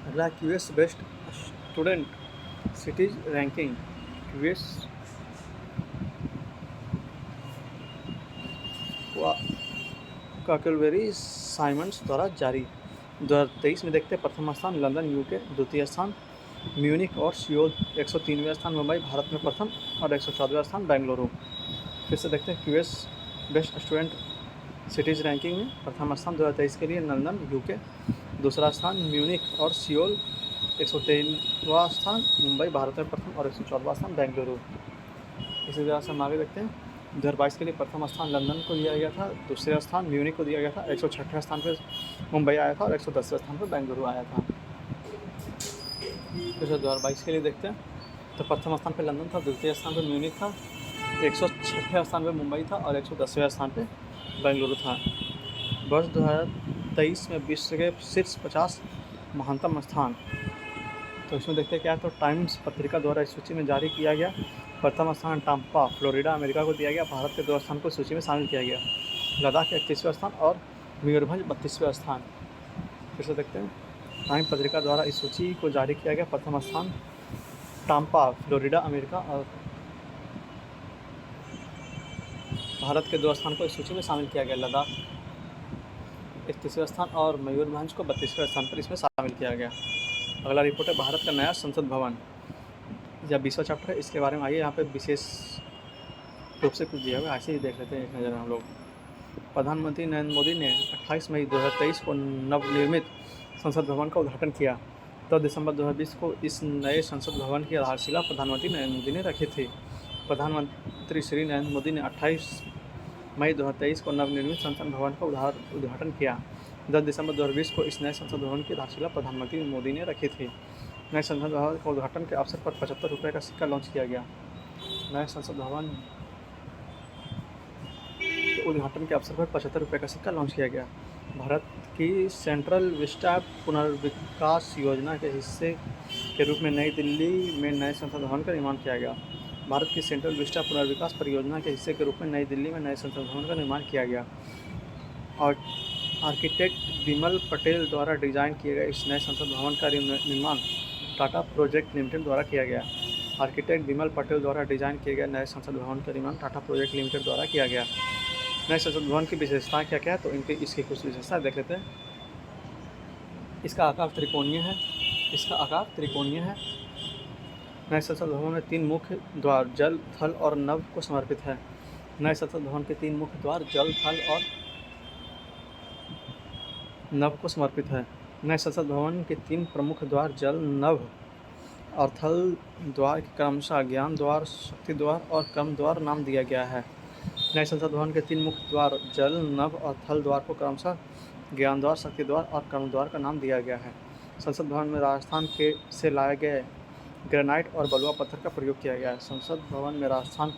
अगला QS best student cities ranking. QS Quacquarelli Symonds द्वारा जारी। 2023 में देखते हैं प्रथम स्थान लंदन UK, द्वितीय स्थान म्यूनिक और सियोल, 103वें स्थान मुंबई भारत में प्रथम, और 114वें स्थान बेंगलुरु। फिर से देखते हैं QS best student cities ranking में प्रथम स्थान 2023 के लिए लंदन UK, दूसरा स्थान म्यूनिक और सियोल, 103वां स्थान मुंबई भारत में प्रथम, और 114वां स्थान बेंगलुरु। इसी तरह से हम आगे देखते हैं 2022 के लिए प्रथम स्थान लंदन को दिया गया था, दूसरा स्थान म्यूनिक को दिया गया था, 106वें स्थान पर मुंबई आया था, और 110वें स्थान पर बेंगलुरु आया था। फिर 2022 के लिए देखते हैं तो प्रथम स्थान पे लंदन था, द्वितीय स्थान पे म्यूनिख था, 106वें स्थान पे मुंबई था और 110वें स्थान पे बेंगलुरु था। वर्ष 2023 में विश्व के शीर्ष 50 महानतम स्थान, तो इसमें देखते हैं क्या है। तो टाइम्स पत्रिका द्वारा इस सूची में जारी किया गया प्रथम स्थान टाम्पा फ्लोरिडा अमेरिका को दिया गया। भारत के 2 स्थान को सूची में शामिल किया गया, लद्दाख 31वें स्थान और मयूरभंज 32वें स्थान। फिर से देखते हैं, टाइम पत्रिका द्वारा इस सूची को जारी किया गया प्रथम स्थान टाम्पा फ्लोरिडा अमेरिका और भारत के 2 स्थान को इस सूची में शामिल किया गया, लद्दाख 31वें स्थान और मयूरभंज को 32वें स्थान पर इसमें शामिल किया गया। अगला रिपोर्ट है भारत का नया संसद भवन या 20वां चैप्टर है, इसके बारे में आइए यहाँ पे विशेष रूप से कुछ दिया हुआ है, ऐसे ही देख लेते हैं एक नज़र हम लोग। प्रधानमंत्री नरेंद्र मोदी ने 28 मई 2023 को नवनिर्मित संसद भवन का उद्घाटन किया। 10 दिसंबर 2020 को इस नए संसद भवन की आधारशिला प्रधानमंत्री नरेंद्र मोदी ने रखी थी। प्रधानमंत्री श्री नरेंद्र मोदी ने 28 मई 2023 को नवनिर्मित संसद भवन का उद्घाटन किया। 10 दिसंबर 2020 को इस नए संसद भवन की आधारशिला प्रधानमंत्री मोदी ने रखी थी। नए संसद भवन के उद्घाटन के अवसर पर 75 रुपये का सिक्का लॉन्च किया गया। नए संसद भवन के उद्घाटन के अवसर पर 75 रुपये का सिक्का लॉन्च किया गया। भारत की सेंट्रल विस्टा पुनर्विकास योजना के हिस्से के रूप में नई दिल्ली में नए संसद भवन का निर्माण किया गया। भारत की सेंट्रल विस्टा पुनर्विकास परियोजना के हिस्से के रूप में नई दिल्ली में नए संसद भवन का निर्माण किया गया और आर्किटेक्ट विमल पटेल द्वारा डिजाइन किए गए इस नए संसद भवन का निर्माण टाटा प्रोजेक्ट लिमिटेड द्वारा किया गया। आर्किटेक्ट विमल पटेल द्वारा डिजाइन किए गए नए संसद भवन का निर्माण टाटा प्रोजेक्ट लिमिटेड द्वारा किया गया। नए संसद भवन की विशेषताएं क्या क्या है, तो इसकी कुछ विशेषताएं देख लेते हैं। इसका आकार त्रिकोणीय है। नए संसद भवन में 3 मुख्य द्वार जल, थल और नभ को समर्पित है। नए संसद भवन के 3 मुख्य द्वार जल, थल और नभ को समर्पित है। नए संसद भवन के 3 प्रमुख द्वार जल, नभ और थल द्वार के क्रमशः ज्ञान द्वार, शक्ति द्वार और कर्म द्वार नाम दिया गया है। नए संसद भवन के 3 मुख्य द्वार जल, नभ और थल द्वार को क्रमशः ज्ञान द्वार, शक्ति द्वार और कर्म द्वार का नाम दिया गया है। संसद भवन में राजस्थान से लाए गए ग्रेनाइट और बलुआ पत्थर का प्रयोग किया गया है। संसद भवन में राजस्थान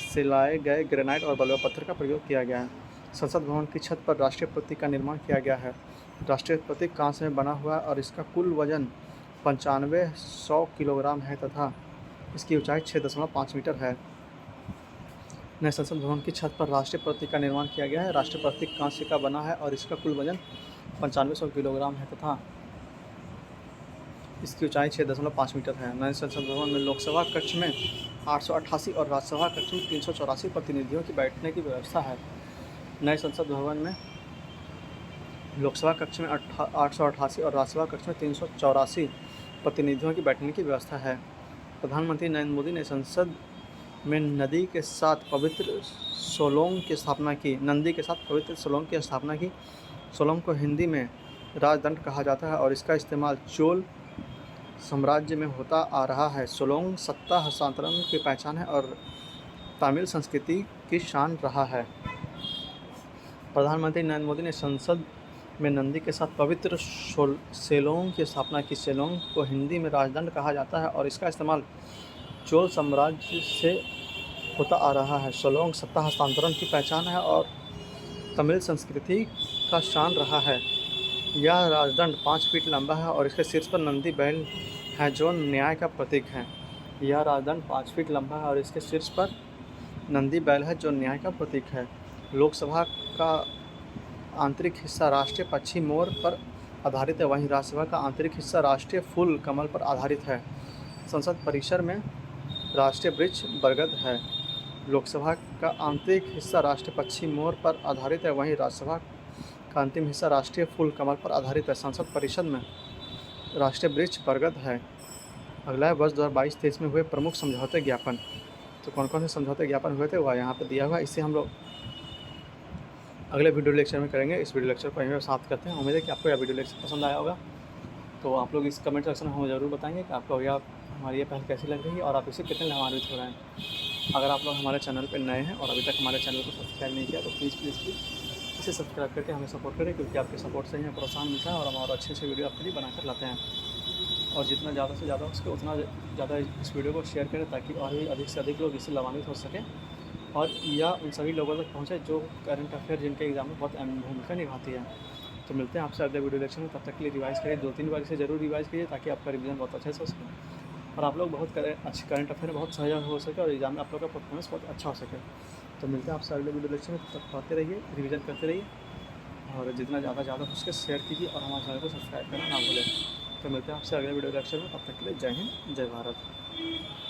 से लाए गए ग्रेनाइट और बलुआ पत्थर का प्रयोग किया गया है। संसद भवन की छत पर राष्ट्रीय प्रतीक का निर्माण किया गया है। राष्ट्रीय प्रतीक कांस्य में बना हुआ है और इसका कुल वजन 9500 किलोग्राम है तथा इसकी ऊंचाई 6.5 मीटर है। नए संसद भवन की छत पर राष्ट्रीय प्रतीक का निर्माण किया गया है। राष्ट्रीय प्रतीक कांस्य का बना है और इसका कुल वजन 9500 किलोग्राम है तथा इसकी ऊंचाई 6.5 मीटर है। नए संसद भवन में लोकसभा कक्ष में 888 और राज्यसभा कक्ष में 384 प्रतिनिधियों की बैठने की व्यवस्था है। नए संसद भवन में लोकसभा कक्ष में 888 और राज्यसभा कक्ष में 384 प्रतिनिधियों की बैठने की व्यवस्था है। प्रधानमंत्री नरेंद्र मोदी ने संसद में नंदी के साथ पवित्र सोलोंग की स्थापना की। सोलोंग को हिंदी में राजदंड कहा जाता है और इसका इस्तेमाल चोल साम्राज्य में होता आ रहा है। सोलोंग सत्ता हस्तांतरण की पहचान है और तमिल संस्कृति की शान रहा है। प्रधानमंत्री नरेंद्र मोदी ने संसद में नंदी के साथ पवित्र सेलोंग की स्थापना की। सेलोंग को हिंदी में राजदंड कहा जाता है और इसका इस्तेमाल चोल साम्राज्य से होता आ रहा है। सोलोंग सत्ता हस्तांतरण की पहचान है और तमिल संस्कृति का शान रहा है। यह राजदंड 5 फीट लंबा है और इसके शीर्ष पर नंदी बैल है जो न्याय का प्रतीक है। यह राजदंड 5 फीट लंबा है और इसके शीर्ष पर नंदी बैल है जो न्याय का प्रतीक है। लोकसभा का आंतरिक हिस्सा राष्ट्रीय पक्षी मोर पर आधारित है, वहीं राज्यसभा का आंतरिक हिस्सा राष्ट्रीय फूल कमल पर आधारित है। संसद परिसर में राष्ट्रीय वृक्ष बरगद है। लोकसभा का आंतरिक हिस्सा राष्ट्रीय पक्षी मोर पर आधारित है, वहीं राज्यसभा का अंतिम हिस्सा राष्ट्रीय फूल कमल पर आधारित है। संसद परिषद में राष्ट्रीय वृक्ष बरगद है। अगला है वर्ष 2022-23 में हुए प्रमुख समझौते ज्ञापन। तो कौन कौन से समझौते ज्ञापन हुए थे वह यहाँ पर दिया हुआ है। इससे हम लोग अगले वीडियो लेक्चर में करेंगे। इस वीडियो लेक्चर को यहीं पर समाप्त करते हैं। उम्मीद है कि आपको यह वीडियो लेक्चर पसंद आया होगा। तो आप लोग इस कमेंट सेक्शन में हमें ज़रूर बताएंगे कि आपको यह हमारी ये पहल कैसी लग रही है और आप इसे कितने लाभान्वित हो रहे हैं। अगर आप लोग हमारे चैनल पर नए हैं और अभी तक हमारे चैनल को सब्सक्राइब नहीं किया तो प्लीज़ इसे सब्सक्राइब करके हमें सपोर्ट करें, क्योंकि आपके सपोर्ट से हमें प्रोत्साहन मिलता है और हम और अच्छे वीडियो आपके लिए बनाकर लाते हैं। और जितना ज़्यादा से ज़्यादा उसके उतना ज़्यादा इस वीडियो को शेयर करें, ताकि और भी अधिक से अधिक लोग इससे लाभान्वित हो सकें, और या उन सभी लोगों तक पहुँचे जो करंट अफेयर जिनके एग्ज़ाम में बहुत अहम भूमिका निभाती है। तो मिलते हैं आपसे अगले वीडियो लेक्चर में, तब तक के लिए रिवाइज़ करिए, 2-3 बार इसे ज़रूर रिवाइज़ कीजिए, ताकि आपका रिवीजन बहुत अच्छे से हो सके और आप लोग बहुत अच्छे करंट अफेयर में बहुत सहज हो सके और एग्ज़ाम में आप लोग का परफॉर्मेंस बहुत अच्छा हो सके। तो मिलते हैं आपसे अगले वीडियो लेक्चर में, तब तक पढ़ते रहिए, रिवीजन करते रहिए, और जितना ज़्यादा हो सके शेयर कीजिए और हमारे चैनल को सब्सक्राइब करना ना भूलें। तो मिलते हैं आपसे अगले वीडियो लेक्चर में, तब तक के लिए जय हिंद, जय भारत।